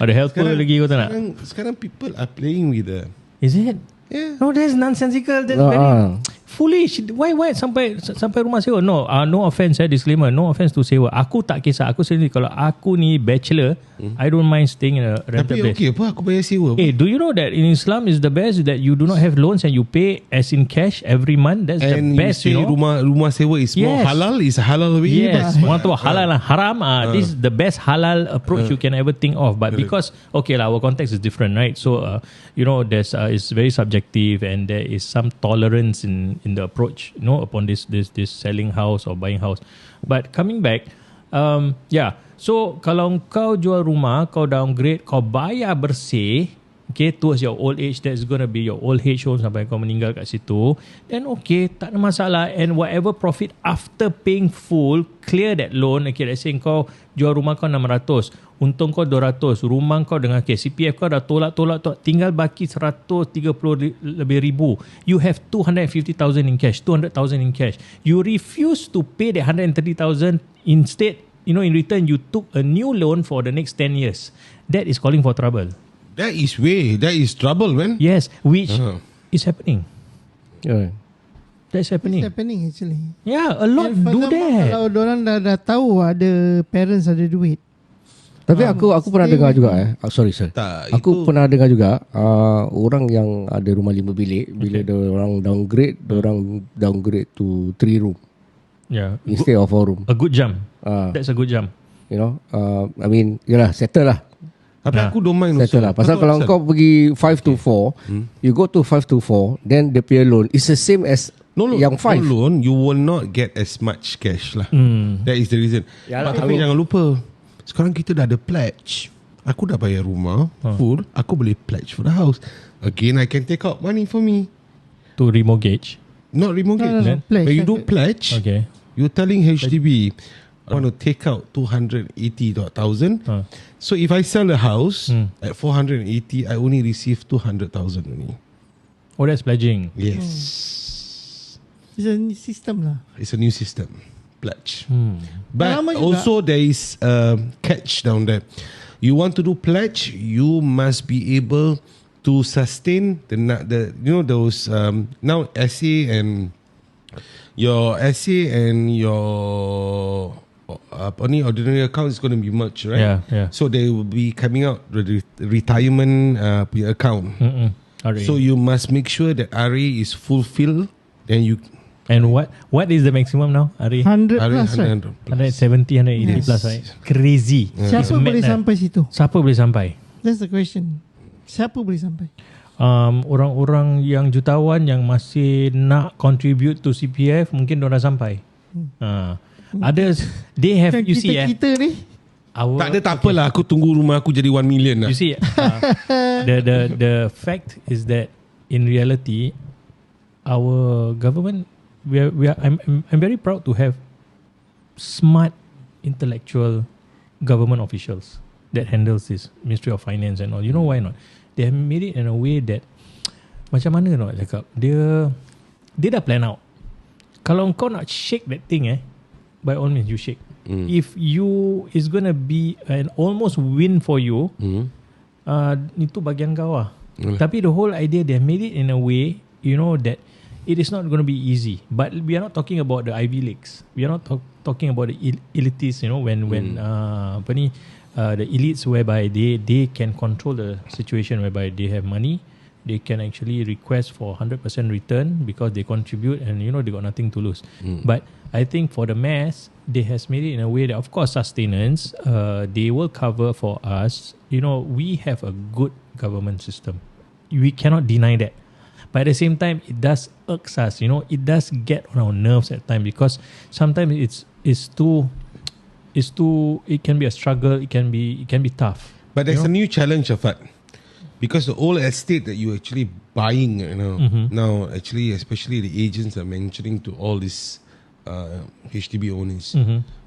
Ada helper lagi kau tak nak? Sekarang people are playing with the. Is it? Yeah. No, that's nonsensical. That's very foolish. Why sampai rumah sewa? No, no offense, disclaimer. No offense to sewa. Aku tak kisah. Aku sendiri kalau aku ni bachelor, I don't mind staying in a rental place. Tapi okay apa? Aku bayar sewa. Do you know that in Islam is the best that you do not have loans and you pay as in cash every month? That's the best, you know. Rumah sewa is more halal. Is halal way. Yes, orang tu halal lah. Haram. This is the best halal approach you can ever think of. But because okay lah, our context is different, right? So you know, there's it's very subjective and there is some tolerance in the approach, you know, upon this selling house or buying house. But coming back, so kalau kau jual rumah, kau downgrade, kau bayar bersih, okay, towards your old age, that's gonna be your old age home sampai kau meninggal kat situ, then okay, tak ada masalah. And whatever profit after paying full, clear that loan. Okay, let's say kau jual rumah kau 600, untung kau 200, rumah kau dengan CPF kau dah tolak, tinggal baki 130 lebih ribu. You have 250,000 in cash, 200,000 in cash. You refuse to pay the 130,000. Instead, you know, in return you took a new loan for the next 10 years. That is calling for trouble. That is trouble, man. Yes, which is happening. That's happening. It's happening actually. Yeah, a lot And do that. Kalau diorang dah tahu ada parents ada duit. Tapi aku pernah dengar juga sorry. Aku pernah dengar juga orang yang ada rumah 5 bilik, bila orang downgrade to 3 room. Yeah. Instead of 4 room. A good jump. That's a good jump. You know, I mean, yalah, settle lah. Tapi aku don't mind also. Betul lah. Pasal kalau kau pergi 5 to 4, you go to 5 to 4, then the pay loan is the same as yang 5. No loan, you will not get as much cash lah. That is the reason. Yalah, Tapi jangan lupa, sekarang kita dah ada pledge. Aku dah bayar rumah full, aku boleh pledge for the house. Again, I can take out money for me. To remortgage. Not remortgage. No, pledge. When you do pledge, Okay. you're telling HDB, I want to take out 280,000. So if I sell the house at 480, I only receive 200,000 only. Oh, that's pledging. Yes. It's a new system lah. It's a new system. Pledge. Lama But juga. also there is a catch down there. You want to do pledge, you must be able to sustain the you know those now SA and your ordinary account is going to be merged, right? Yeah. So they will be coming out with retirement punya account. RA. So you must make sure that RA is fulfilled. Then you And what is the maximum now, Ari? 100 RA plus, right? 170, 180 plus, right? Crazy. Siapa It's boleh madness. sampai situ? Siapa boleh sampai? That's the question. Siapa boleh sampai? Orang-orang yang jutawan yang masih nak contribute to CPF mungkin diorang dah sampai. Others, they have, Kan you see, kita ni tak ada, tak apalah. Aku tunggu rumah aku jadi 1 million lah. You see, the fact is that in reality, our government, I'm very proud to have smart, intellectual government officials that handles this Ministry of Finance and all. You know why not? They have made it in a way that macam mana nak cakap, dia dah plan out. Kalau kau nak shake that thing, by all means you shake. If you is gonna be an almost win for you, itu bagian kau lah. Tapi the whole idea, they made it in a way, you know, that it is not going to be easy. But we are not talking about the Ivy Leagues. We are not talking about the elites, you know, when the elites whereby they can control the situation whereby they have money, they can actually request for 100% return because they contribute and, you know, they got nothing to lose. But I think for the mass, they has made it in a way that, of course, sustenance, they will cover for us. You know, we have a good government system. We cannot deny that. But at the same time, it does irks us. You know, it does get on our nerves at times because sometimes it can be a struggle. It can be tough. But there's a new challenge of that. Because the old estate that you're actually buying, you know, now actually, especially the agents are mentioning to all these HDB owners,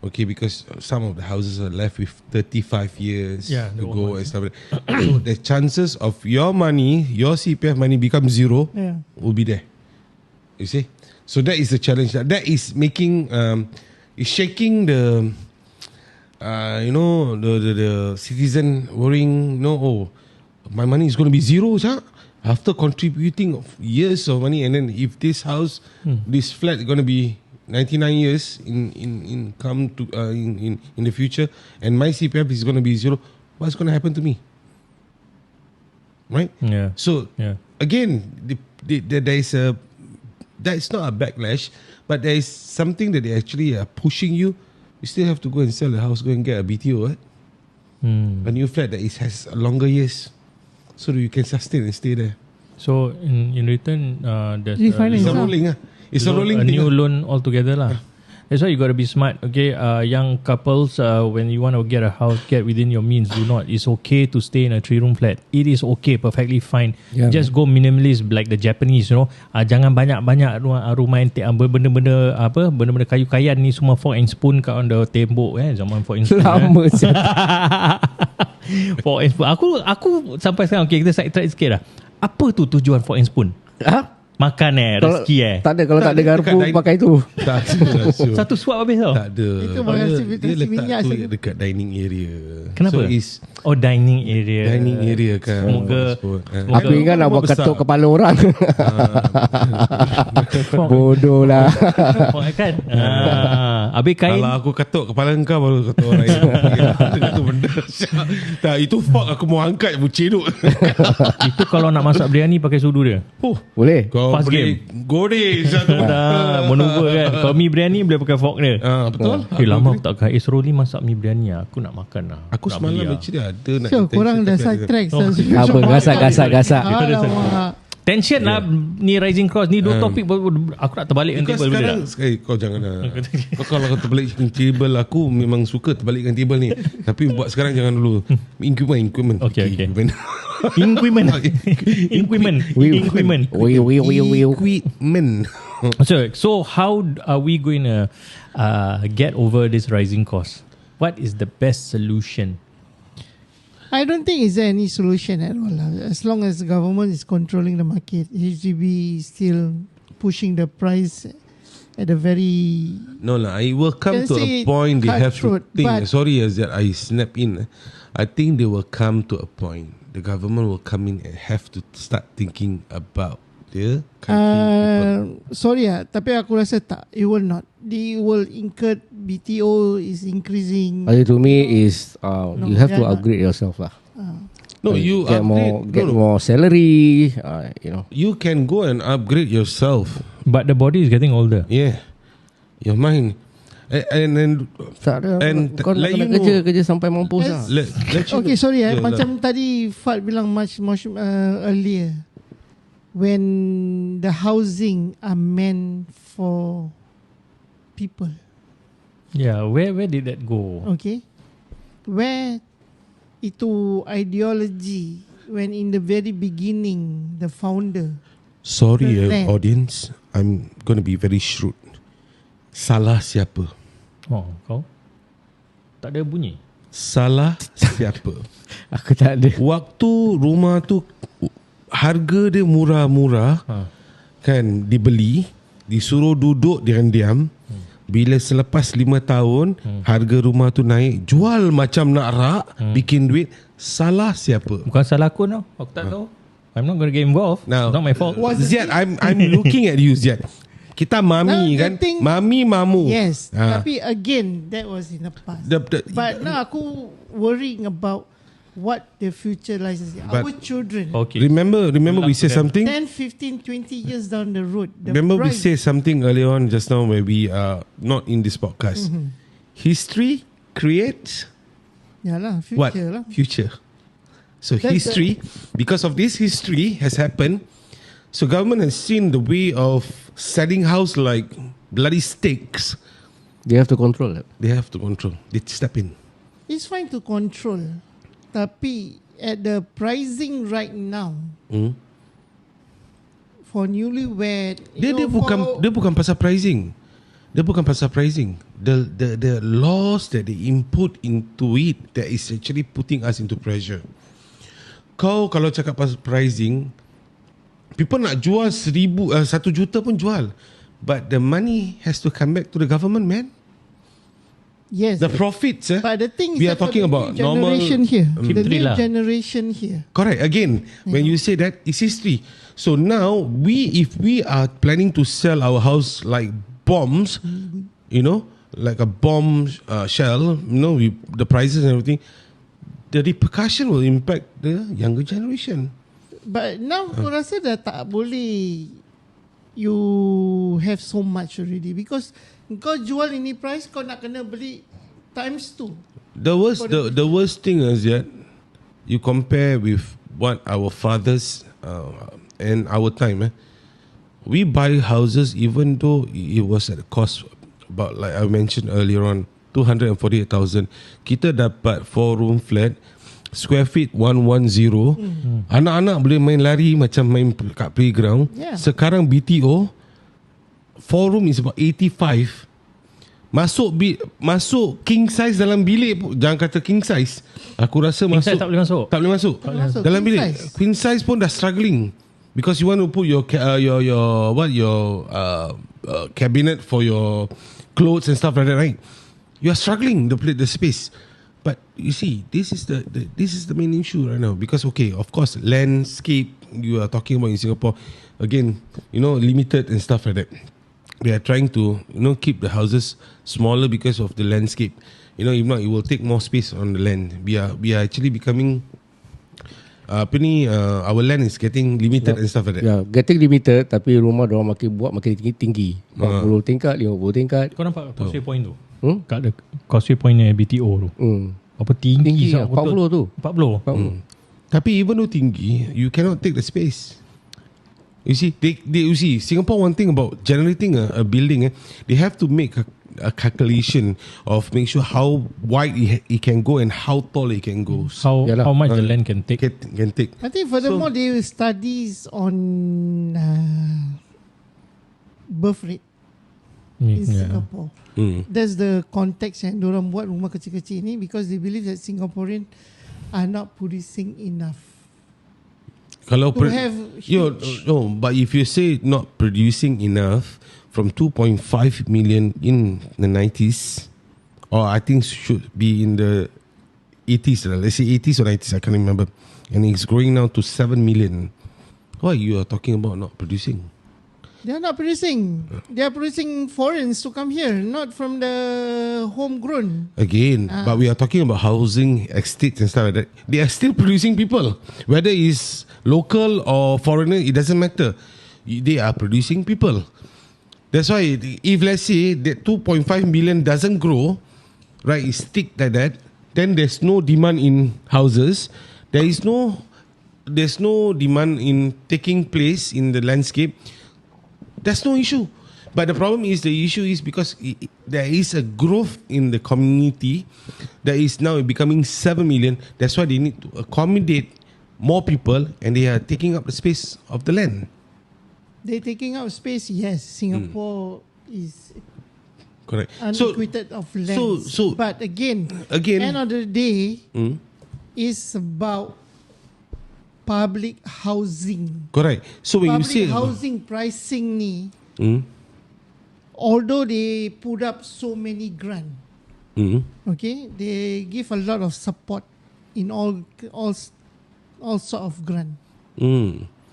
okay, because some of the houses are left with 35 years Yeah, to the go old and stuff like that. So the chances of your money, your CPF money become zero will be there. You see? So that is the challenge. That is making, is shaking the, you know, the citizen worrying, my money is going to be zero, sir. After contributing of years of money, and then if this house, this flat is going to be 99 years in come to in the future, and my CPF is going to be zero, what's going to happen to me? Right? Yeah. So Yeah. again, there is a, that's not a backlash, but there is something that they actually are pushing you. You still have to go and sell the house, go and get a BTO, right? A new flat that has longer years, so that you can sustain and stay there. So in return, there's Refinance. It's a rolling, it's a rolling thing. new loan altogether lah. That's why you got to be smart. Okay, young couples, when you want to get a house, get within your means. Do not. It's okay to stay in a 3-room flat. It is okay, perfectly fine. Yeah. Just go minimalist like the Japanese. You know, jangan banyak-banyak rumah yang benda-benda kayu-kayan ni semua fork and spoon kat on the tembok. Zaman fork and spoon. Lama siap. Fork and spoon. Aku sampai sekarang, okay, kita side track sikit lah. Apa tu tujuan fork and spoon? Ha? Makan rezeki Tak ada, kalau tak ada garpu dekat pakai tu. Tak ada. Satu suap habis tau. Tak ada. Itu menghasil Dia vitamin letak minyak tu saja. dekat dining area. Kenapa? So is Dining area. dining area kan. Semoga Aku ingat nak buat besar. ketuk kepala orang. Bodoh lah. kan? Habis kain. Kalau aku ketuk kepala kau, baru ketuk orang lain. Itu benda. Tak, itu fork aku mau angkat, mau ceduk. Itu kalau nak masak biryani pakai sudu dia. Oh, Boleh? kau Fast boleh godeh satu. Dah maneuver kan. Kalau mi biryani boleh pakai fork dia. Betul. Lama aku tak kait Roli masak mi biryani. Aku nak makan lah. Aku nak semalam beli actually ada nak So intention, korang dah tapi side ada- track. Apa gasak. Alamak. Tension lah ni rising cross ni dua topik aku nak terbalik Because table sekarang boleh kau jangan kau kalau kau terbalikkan table, aku memang suka terbalikkan table ni. Tapi buat sekarang jangan dulu. Increment. Okay. Increment. Increment. Equipment. So how are we going to get over this rising cost? What is the best solution? I don't think is there any solution at all. As long as the government is controlling the market, HDB is still pushing the price at a very... No lah, it will come Can to a say point they have to cutthroat, think. but- Sorry as that I snap in. I think they will come to a point. The government will come in and have to start thinking about the country. Sorry tapi aku rasa tak. It will not. They will incur BTO is increasing. To me is you have to they're not. upgrade yourself lah. No, you get upgrade. more salary. You can go and upgrade yourself. But the body is getting older. Yeah, your mind. And Tak ada. And Kau nak let you kena know- kerja sampai mampus lah. let you Okay, know- sorry Yeah, macam tadi Fad bilang much earlier, when the housing are meant for people. Yeah, where did that go? Okay, where itu ideology when in the very beginning the founder. Sorry, Land. audience. I'm going to be very shrewd. Salah siapa? Oh, kau? Tak ada bunyi. Salah siapa? Aku tak ada. Waktu rumah tu harga dia murah-murah, kan, dibeli, disuruh duduk diam-diam. Bila selepas 5 tahun harga rumah tu naik, jual macam nak rak, bikin duit. Salah siapa? Bukan salah aku tau. Aku tak tahu. I'm not going to get involved. Now, It's not my fault. Ziad, I'm looking at you, Ziad. Kita mami Now, kan, the thing- mami mamu. Yes, Ah. tapi again that was in the past. But But now aku worrying about what the future lies. But- Our children, Okay. remember we say something. 10, 15, 20 years down the road. The Remember we price- say something earlier on just now where we are not in this podcast. History creates Yalah, future what? lah. Future. So That's history, because of this history has happened, so government has seen the way of selling house like bloody steaks. They have to control it. They have to control. They step in. It's fine to control, tapi at the pricing right now for newlywed, Dia bukan pasal pricing. Dia bukan pasal pricing. The laws that they input into it that is actually putting us into pressure. Kau kalau cakap pasal pricing, people nak jual 1 juta pun jual. But the money has to come back to the government, man. Yes, The profits, but the thing is we are that for talking the about new normal. generation here, Keep the three new lah. generation here. Correct. Again, when you say that, it's history. So now, if we are planning to sell our house like bombs, you know, like a bomb shell, you know, the prices and everything, the repercussion will impact the younger generation. But now aku rasa dah tak boleh you have so much already because kau jual ini price kau nak kena beli times 2. The worst thing is that you compare with what our fathers and our time. We buy houses even though it was at a cost about, like I mentioned earlier on, 248,000. Kita dapat 4-room flat, square feet 110. Anak-anak boleh main lari macam main kat playground. Yeah. Sekarang BTO 4-room is about 85. Masuk king size dalam bilik pun, jangan kata king size. Aku rasa King masuk size tak boleh masuk. Tak boleh masuk. boleh masuk. Dalam Queen bilik size. queen size pun dah struggling because you want to put your cabinet for your clothes and stuff like that, right? You are struggling the space. But you see, this is the main issue right now because of course landscape you are talking about in Singapore, again, you know, limited and stuff like that. They are trying to, you know, keep the houses smaller because of the landscape. You know, if not, it will take more space on the land. We are actually becoming our land is getting limited and stuff like that. Yeah, getting limited, tapi rumah diorang makin tinggi. 40 tingkat, 50 tingkat. Kau nampak Causeway Point tu? Kat the Causeway Point yang BTO tu. Apa tinggi Tinggi 40 tu. 40. Tapi even though tinggi, you cannot take the space. You see, you see, Singapore, one thing about generating a building, they have to make a calculation of make sure how wide it can go and how tall it can go. How much the land can take. Can take. I think furthermore, they will studies on birth rate in Singapore. That's the context yang diorang buat rumah kecil-kecil ni, because they believe that Singaporean are not producing enough. Kalau To have huge- no, but if you say not producing enough from 2.5 million in the 90s, or I think should be in the 80s, let's say 80s or 90s, I can't remember, and it's growing now to 7 million. What you are talking about not producing? They are not producing. They are producing foreigners to come here, not from the homegrown. Again, but we are talking about housing estates and stuff like that. They are still producing people. Whether it's local or foreigner, it doesn't matter. They are producing people. That's why if let's say that 2.5 million doesn't grow, right, it's stick like that, then there's no demand in houses. There's no demand in taking place in the landscape. That's no issue. But the problem is, the issue is because there is a growth in the community that is now becoming 7 million. That's why they need to accommodate more people, and they are taking up the space of the land. They're taking up space. Yes, Singapore is Correct. unequated of land. But again, end of the day, is about public housing. Correct. So when Public you say housing pricing ni, although they put up so many grant, okay, they give a lot of support in all sort of grant.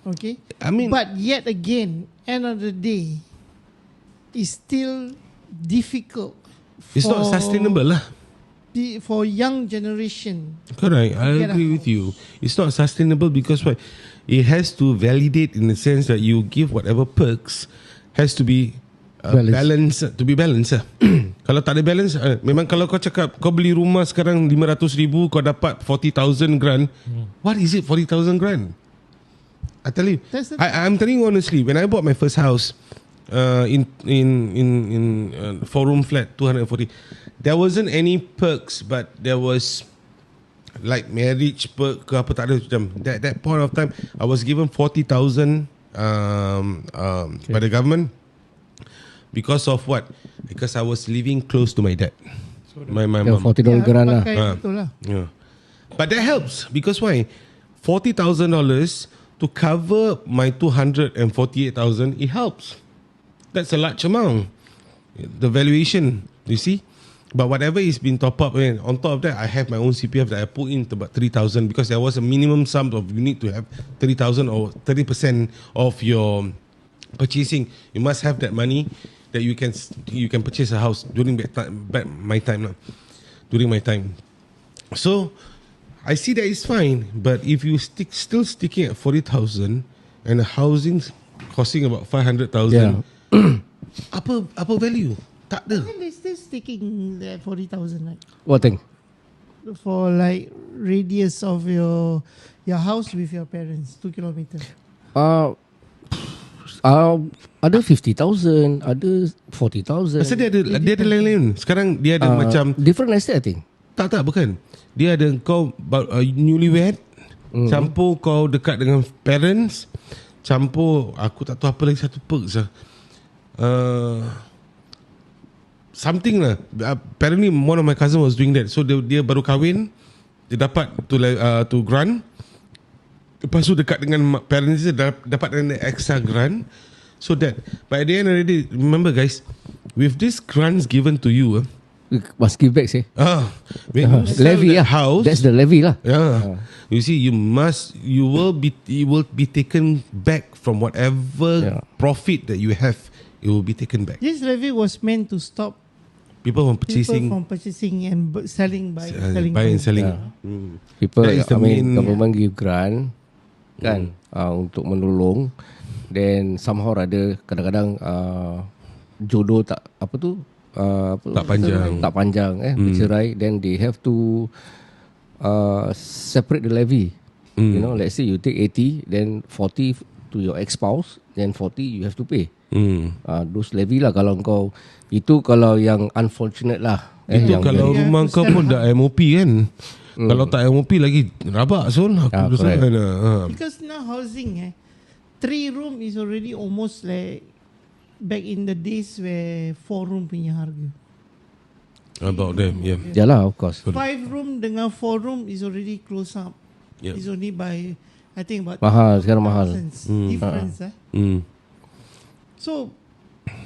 Okay, I mean, but yet again, end of the day, it's still difficult. it's not sustainable lah. For young generation. Correct. I Get a agree with house. you. It's not sustainable because why? It has to validate in the sense that you give whatever perks has to be balanced. To be balanced lah. Kalau tak ada balance, memang kalau kau cakap kau beli rumah sekarang 500,000, kau dapat 40,000 grant. What is it 40,000 grant? I tell you, I'm telling you honestly, when I bought my first house, in 4-room flat 240, there wasn't any perks, but there was like marriage perk ke apa, tak ada macam that point of time I was given 40,000 by the government because of what? Because I was living close to my dad. My mom. $40 grant lah. Pakai betul lah. Yeah. But that helps because why? $40,000 to cover my 248,000, it helps. That's a large amount. The valuation, you see. But whatever is been top up, and on top of that, I have my own CPF that I put in about 3,000 because there was a minimum sum of you need to have 3,000 or 30% of your purchasing. You must have that money that you can purchase a house during my time. During my time. So I see that it's fine, but if you still sticking at 40,000 and the housing costing about 500,000, apa value? Tak ada. And they still sticking at 40,000, right? What thing? For like radius of your house with your parents, 2 kilometers. Ada 50,000, ada 40,000. Pasal dia ada lain-lain. Sekarang dia ada macam different estate, I think. Tak bukan. Dia ada kau newlywed, campur kau dekat dengan parents, campur aku tak tahu apa lagi satu perks lah. Something lah. Apparently one of my cousin was doing that. So dia baru kahwin, dia dapat to grant. Lepas tu dekat dengan parents dia dapat dengan extra grant. So that by the end of the day, remember guys, with these grants given to you, must give back, say. When you sell Levy that house, that's the levy lah. Yeah. You see, you will be taken back from whatever profit that you have. It will be taken back. This levy was meant to stop People from purchasing, People from purchasing and selling, selling. buy and selling. People, That is the main- government give grant kan, untuk menolong. Then somehow ada kadang-kadang jodoh tak apa tu, Tak panjang. tak panjang bercerai, then they have to separate the levy. You know, let's say you take 80, then 40 to your ex-spouse, then 40 you have to pay. Those levy lah kalau kau, itu kalau yang unfortunate lah. Itu yang kalau very- rumah kau pun dah MOP kan. Hmm. Kalau tak MOP lagi rabak Sun. Aku correct. Because now housing 3 room is already almost like back in the days where 4 room punya harga. About them, yeah. Yalah, of course. 5 room dengan 4 room is already close up. Yeah. It's only by I think about Mahal, sekarang mahal. difference. So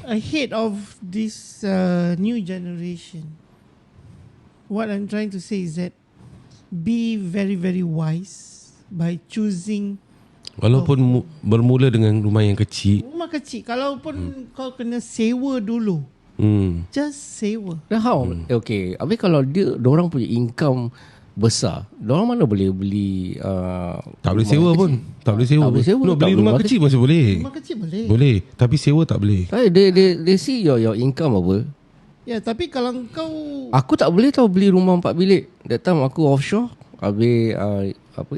ahead of this new generation, what I'm trying to say is that be very very wise by choosing Walaupun bermula dengan rumah yang kecil. rumah kecil. Kalaupun kau kena sewa dulu, just sewa. Then how? Okay, habis kalau diorang punya income besar, diorang mana boleh beli Tak boleh sewa pun. Tak boleh sewa. Tak boleh sewa, No, tak beli boleh rumah mati. kecil masih boleh. Rumah kecil boleh. Boleh, tapi sewa tak boleh. They see your income apa. Ya, tapi kalau kau Aku tak boleh tahu beli rumah 4 bilik. That time aku offshore, habis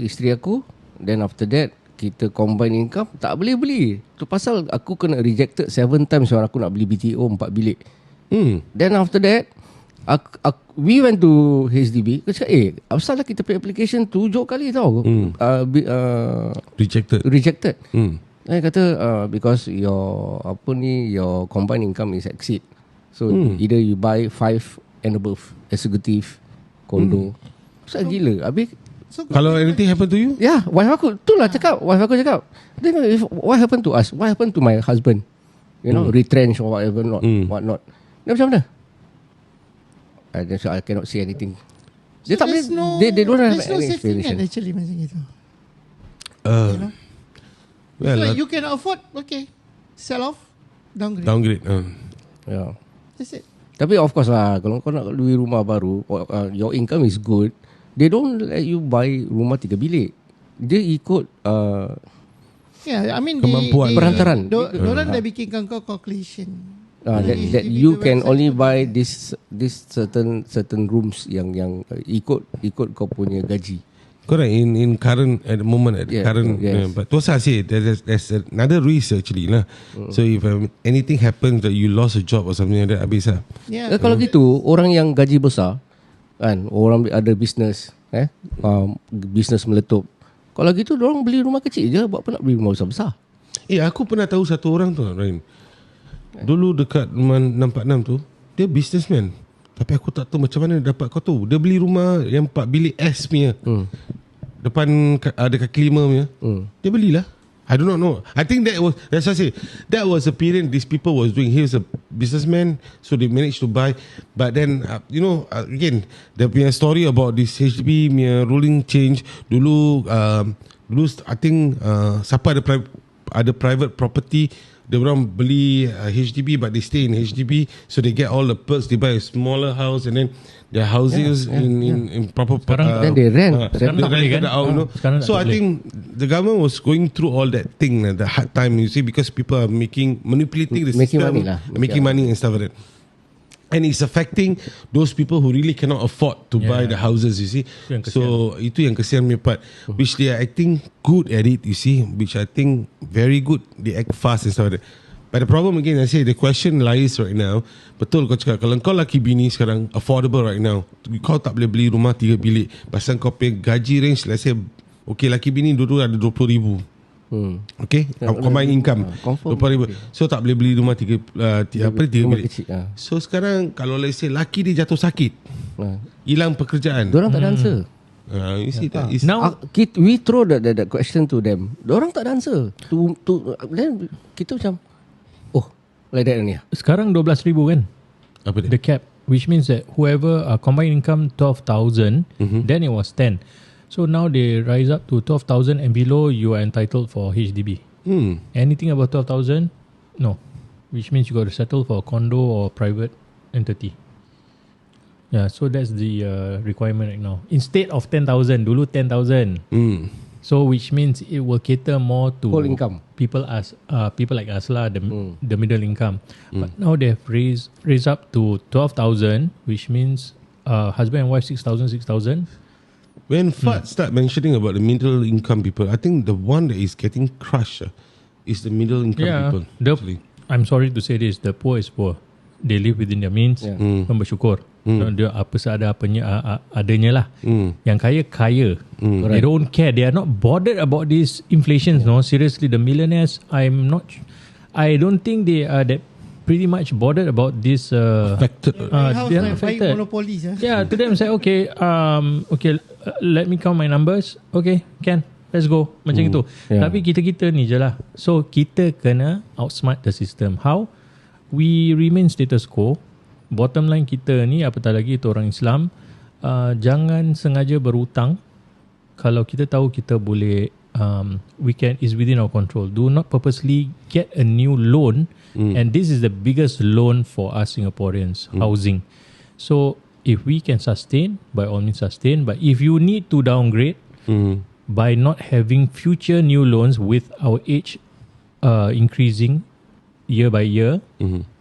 isteri aku, then after that kita combine income, tak boleh beli. Tu pasal aku kena rejected 7 times when aku nak beli BTO 4 bilik. Then after that we went to HDB. Aku cakap apasal lah kita pay application 7 kali tau rejected. Saya kata because your your combined income is exceed. So either you buy 5 and above, executive, condo. So gila. Habis Kalau anything happen to you, wife aku cakap, then if what happened to us, what happened to my husband, you know, retrench or whatever, what not. Dia macam mana? I cannot say anything. Dia tak boleh, they don't have there's no any safety net explanation. actually macam gitu. well, So you can afford, okay, sell off, downgrade. downgrade. Yeah. That's it. Tapi of course lah, kalau kau nak beli rumah baru, your income is good, they don't let you buy rumah 3 bilik. Dia ikut Yeah, I mean Kemampuan. Perantaran. Diorang dah bikinkan kau calculation. that you can only buy this certain rooms yang ikut kau punya gaji. Correct. In current at the moment at the current, but tu saya say there's another risk actually lah. So if anything happens that you lost a job or something like that, habis lah. Yeah. Kalau gitu, orang yang gaji besar kan, orang ada business, business meletup. Kalau gitu, orang beli rumah kecil je. Buat apa nak beli rumah besar-besar? Aku pernah tahu satu orang tu, Rain. Dulu dekat rumah 646 tu, dia businessman. Tapi aku tak tahu macam mana dia dapat kau tu. Dia beli rumah yang 4 bilik S punya. Depan ada kaki 5 punya. Dia belilah. I do not know. I think that's what I say. That was a period these people was doing. He was a businessman, so they managed to buy. But then, again, there punya story about this HDB punya ruling change. Dulu I think siapa ada private property, dia orang beli HDB but they stay in HDB, so they get all the perks. They buy a smaller house and then their houses in proper Then they rent. Sekarang tak boleh kan? Sekarang So tak I boleh. think the government was going through all that thing, the hard time, you see, because people are manipulating the Making system, money lah. making money and stuff like that. And it's affecting those people who really cannot afford to buy the houses, you see. So itu yang kesian punya part, which they are acting good at it, you see, which I think very good. They act fast and stuff like that. But the problem again, I say the question lies right now. Betul kau cakap, kalau kau laki bini sekarang affordable right now, kau tak boleh beli rumah 3 bilik. Pasal kau pay gaji range, let's say, okay, laki bini dulu ada 20,000. Okay, combined income confirm. 20,000. So tak boleh beli rumah 3 rumah bilik. kecil, So sekarang kalau let's say laki dia jatuh sakit, hilang pekerjaan, Diorang tak ada answer. you see that is Now We throw that question to them. Diorang tak ada answer. Then kita macam, like that ni. sekarang 12,000 kan, apa dia? the cap, which means that whoever combined income 12,000, then it was 10. So now they rise up to 12,000 and below, you are entitled for HDB. Anything above 12,000, no. Which means you got to settle for a condo or private entity. Yeah, so that's the requirement right now. Instead of 10,000, dulu 10,000. So which means it will cater more to Whole income. people like us lah, the middle income. But now they've raised up to 12,000, which means husband and wife 6,000. When Fad start mentioning about the middle income people, I think the one that is getting crushed is the middle income people. Actually. I'm sorry to say this, the poor is poor. They live within their means. Mereka bersyukur. Dia apa seadanya adanya lah. Yang kaya. They don't care. They are not bothered about these inflations. No, seriously, the millionaires, I don't think they are that pretty much bothered about this. Affected. House they are like buying affected. monopolies. Yeah, to them say okay, let me count my numbers. Okay, can. Let's go. Macam itu. Yeah. Tapi kita ni je lah. So kita kena outsmart the system. How? We remain status quo. Bottom line kita ni, apatah lagi itu orang Islam, jangan sengaja berhutang kalau kita tahu kita boleh, we can, is within our control. Do not purposely get a new loan, and this is the biggest loan for us Singaporeans, housing. So if we can sustain, by all means sustain, but if you need to downgrade by not having future new loans with our age increasing year by year,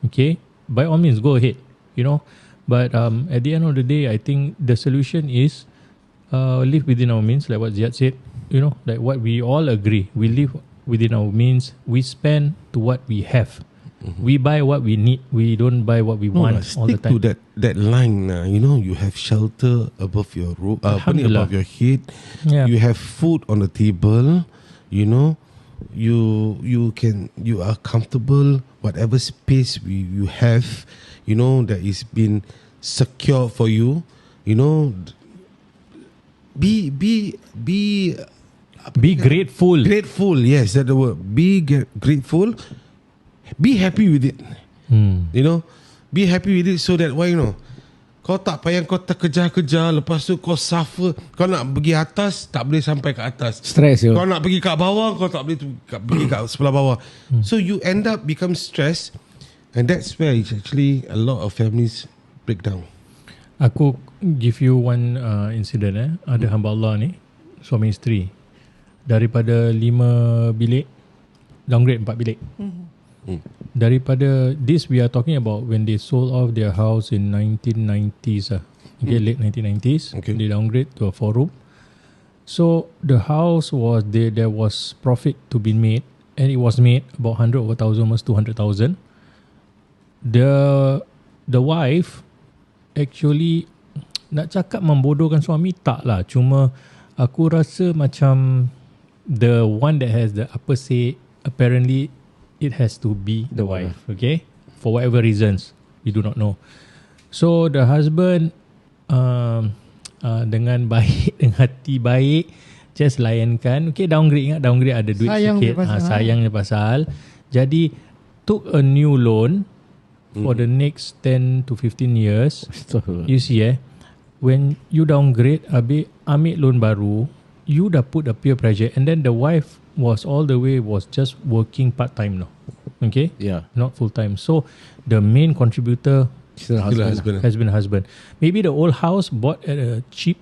okay, by all means go ahead, you know. But at the end of the day, I think the solution is live within our means, like what Ziad said, you know, like what we all agree. We live within our means. We spend to what we have. We buy what we need. We don't buy what we want all the Stick time. to that line. You know, you have shelter above your roof, above your head. Yeah. You have food on the table. You know, you are comfortable. Whatever space you have, you know, that is been secure for you. You know, be grateful. Grateful, yes, that's the word. Be grateful. Be happy with it. You know, be happy with it so that why, you know, kau tak payah kau terkejar-kejar, lepas tu kau suffer. Kau nak pergi atas, tak boleh sampai ke atas. Stress yo. Kau nak pergi kat bawah, kau tak boleh pergi kat sebelah bawah. So you end up become stressed, and that's where it's actually a lot of families break down. Aku give you one incident. Ada hamba Allah ni, suami isteri, daripada 5 bilik downgrade 4 bilik. Daripada this, we are talking about when they sold off their house in 1990s, okay, late 1990s. Okay. They downgrade to a 4-room. So the house was there was profit to be made, and it was made about 100,000, almost 200,000. The wife actually, nak cakap membodohkan suami tak lah, cuma aku rasa macam the one that has the upper say, apparently it has to be the wife, okay, for whatever reasons we do not know. So the husband dengan baik, dengan hati baik, just layankan, okay, downgrade, ingat downgrade ada duit Sayang sikit, dia pasal, sayangnya pasal, jadi took a new loan for the next 10 to 15 years. You see, when you downgrade, ambil loan baru, you dah put the peer pressure, and then the wife was just working part time now, okay, Yeah. not full time. So the main contributor Still husband. has been husband. Maybe the old house bought at a cheap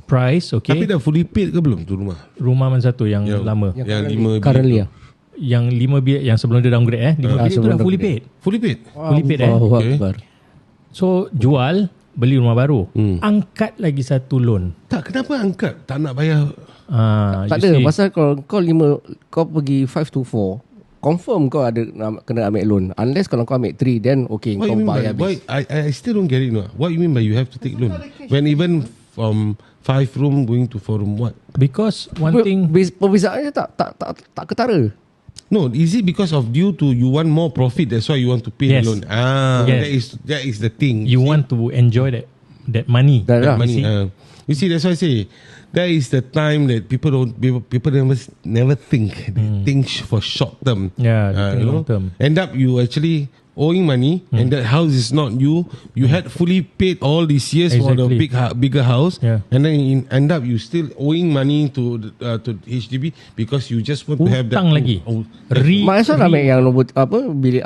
price, okay. Tapi dah fully paid ke belum tu rumah? Rumah mana satu yang lama, Yang 5 Currently lah. yang 5 bilik yang sebelum dia downgrade, 5 bilik tu sebelum dah fully downgrade. paid. Fully paid. Fully paid Allahu Okay. Akbar. So jual, beli rumah baru, angkat lagi satu loan. Tak, kenapa angkat? Tak nak bayar. Tak ada. Pasal kalau kau pergi 5 to 4, confirm kau ada kena ambil loan. Unless kalau kau ambil 3, then okay, What kau you mean by, bayar habis. I still don't get it. No. What you mean by you have to take loan? When even from 5 room going to 4 room, what? Because one thing, Perbezaannya tak ketara. No, is it because of due to you want more profit? That's why you want to pay Yes. the loan. Yes. That is the thing. you want to enjoy that money. Dah lah. money. You see, that's why I say that is the time that people never think. They think for short term. Yeah, they think you know? long term. End up you actually owing money and that house is not you had fully paid all these years for the bigger house, and then end up you still owing money to HDB because you just want to have that lagi. Maksud nak ambil yang nombor bilik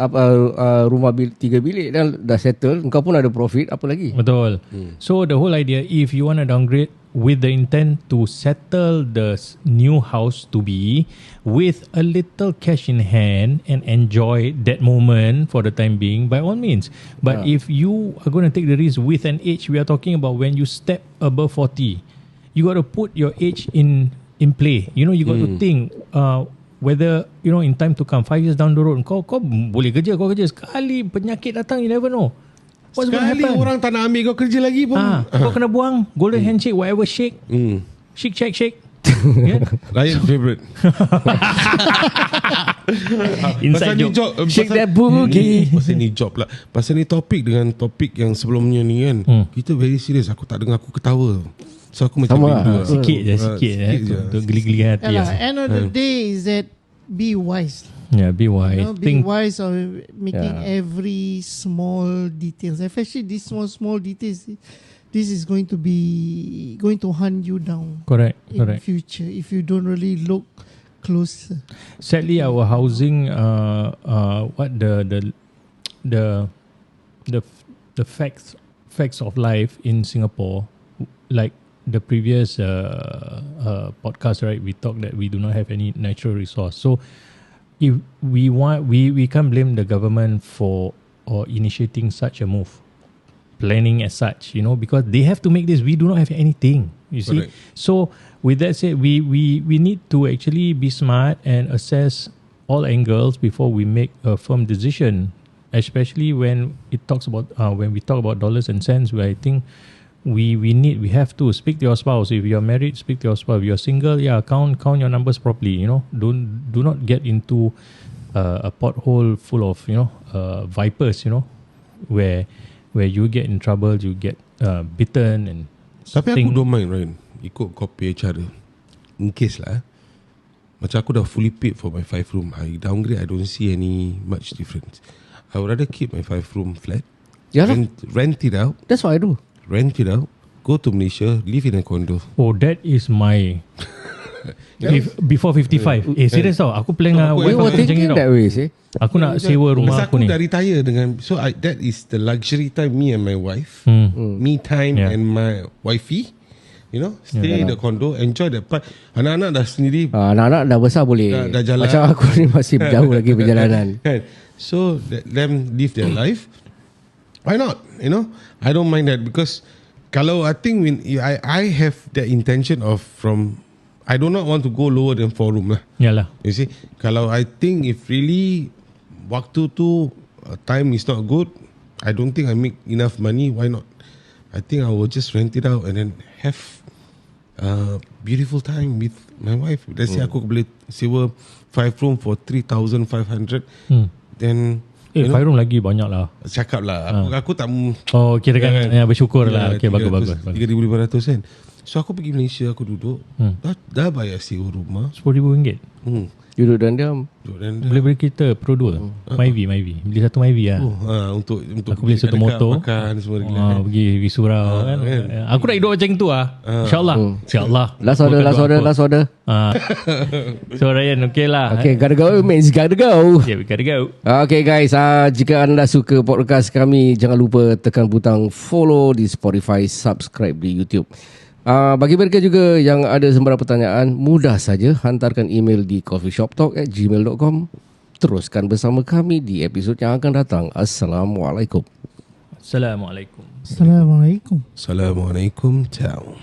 rumah 3 bilik dan dah settle, engkau pun ada profit, apa lagi? Betul. So the whole idea, if you want to downgrade with the intent to settle the new house to be with a little cash in hand and enjoy that moment for the time being, by all means. But if you are going to take the risk with an age, we are talking about when you step above 40, you got to put your age in play. You know, you got to think whether, you know, in time to come, 5 years down the road, kau boleh kerja, kau kerja sekali penyakit datang, you never know. What's sekali orang tak nak ambil kau kerja lagi pun. Kau kena buang golden handshake, whatever shake. Shake. Yeah? Ryan favourite. Inside joke. Shake that boogie. Pasal ni job lah. Pasal ni topik dengan topik yang sebelumnya ni kan, kita very serious. Aku tak dengar aku ketawa. So aku macam rindu lah. Sikit je untuk geli-geli hati. End of the day is that be wise. Yeah, be wise. You know, be wise of making every small details, especially these small details. This is going to hunt you down. Correct. In future, if you don't really look closer. Sadly, our housing, the facts of life in Singapore, like the previous podcast, right? We talked that we do not have any natural resource. So if we can't blame the government for initiating such a move, planning as such, you know, because they have to make this. We do not have anything, you see. Correct. So with that said, we need to actually be smart and assess all angles before we make a firm decision, especially when it talks about when we talk about dollars and cents, where I think we have to speak to your spouse. If you're married, speak to your spouse. If you're single, count your numbers properly, you know. Do not get into a pothole full of, you know, vipers, you know, where you get in trouble, you get bitten and tapi aku don't mind, Ryan, ikut kau punya cara. In case lah, macam aku dah fully paid for my 5 room, I downgrade, I don't see any much difference. I would rather keep my 5 room flat, rent it out. That's what I do. Rent it out, go to Malaysia, live in a condo. Oh, that is my before 55. Serious tau, aku plan We were thinking that way, see. Aku nak sewa rumah aku ni. Aku dah retire dengan, so that is the luxury time me and my wife, me time and my wifey, you know, stay in the condo, enjoy that part. Anak-anak dah sendiri, anak-anak dah besar boleh, dah jalan. Macam aku ni masih jauh lagi perjalanan. So let them live their life. Why not? You know, I don't mind that, because kalau I think when I have the intention of I do not want to go lower than 4 room lah. Yalah. You see, kalau I think if really waktu tu time is not good, I don't think I make enough money. Why not? I think I will just rent it out and then have beautiful time with my wife. Let's say aku boleh sewa 5 room for 3,500. Then 5 room lagi banyak lah. Cakap lah, aku tak kirakan bersyukur lah. Okay, bagus. 3,500 kan. So aku pergi Malaysia, aku duduk, dah bayar sewa rumah RM10,000. Duduk dan diam. Boleh beli kita Pro 2 Myvi. Beli satu Myvi lah. Untuk aku beli satu motor, makan semua pergi surau kan. Aku nak hidup macam tu lah. InsyaAllah. Last order. So Ryan, okay lah. Okay, gotta go mates, gotta go. Yeah, we gotta go. Okay guys, jika anda suka podcast kami, jangan lupa tekan butang follow di Spotify, subscribe di YouTube. Bagi mereka juga yang ada sembarang pertanyaan, mudah saja hantarkan email di kopishoptalk@gmail.com. Teruskan bersama kami di episod yang akan datang. Assalamualaikum. Assalamualaikum. Assalamualaikum. Assalamualaikum. Ciao.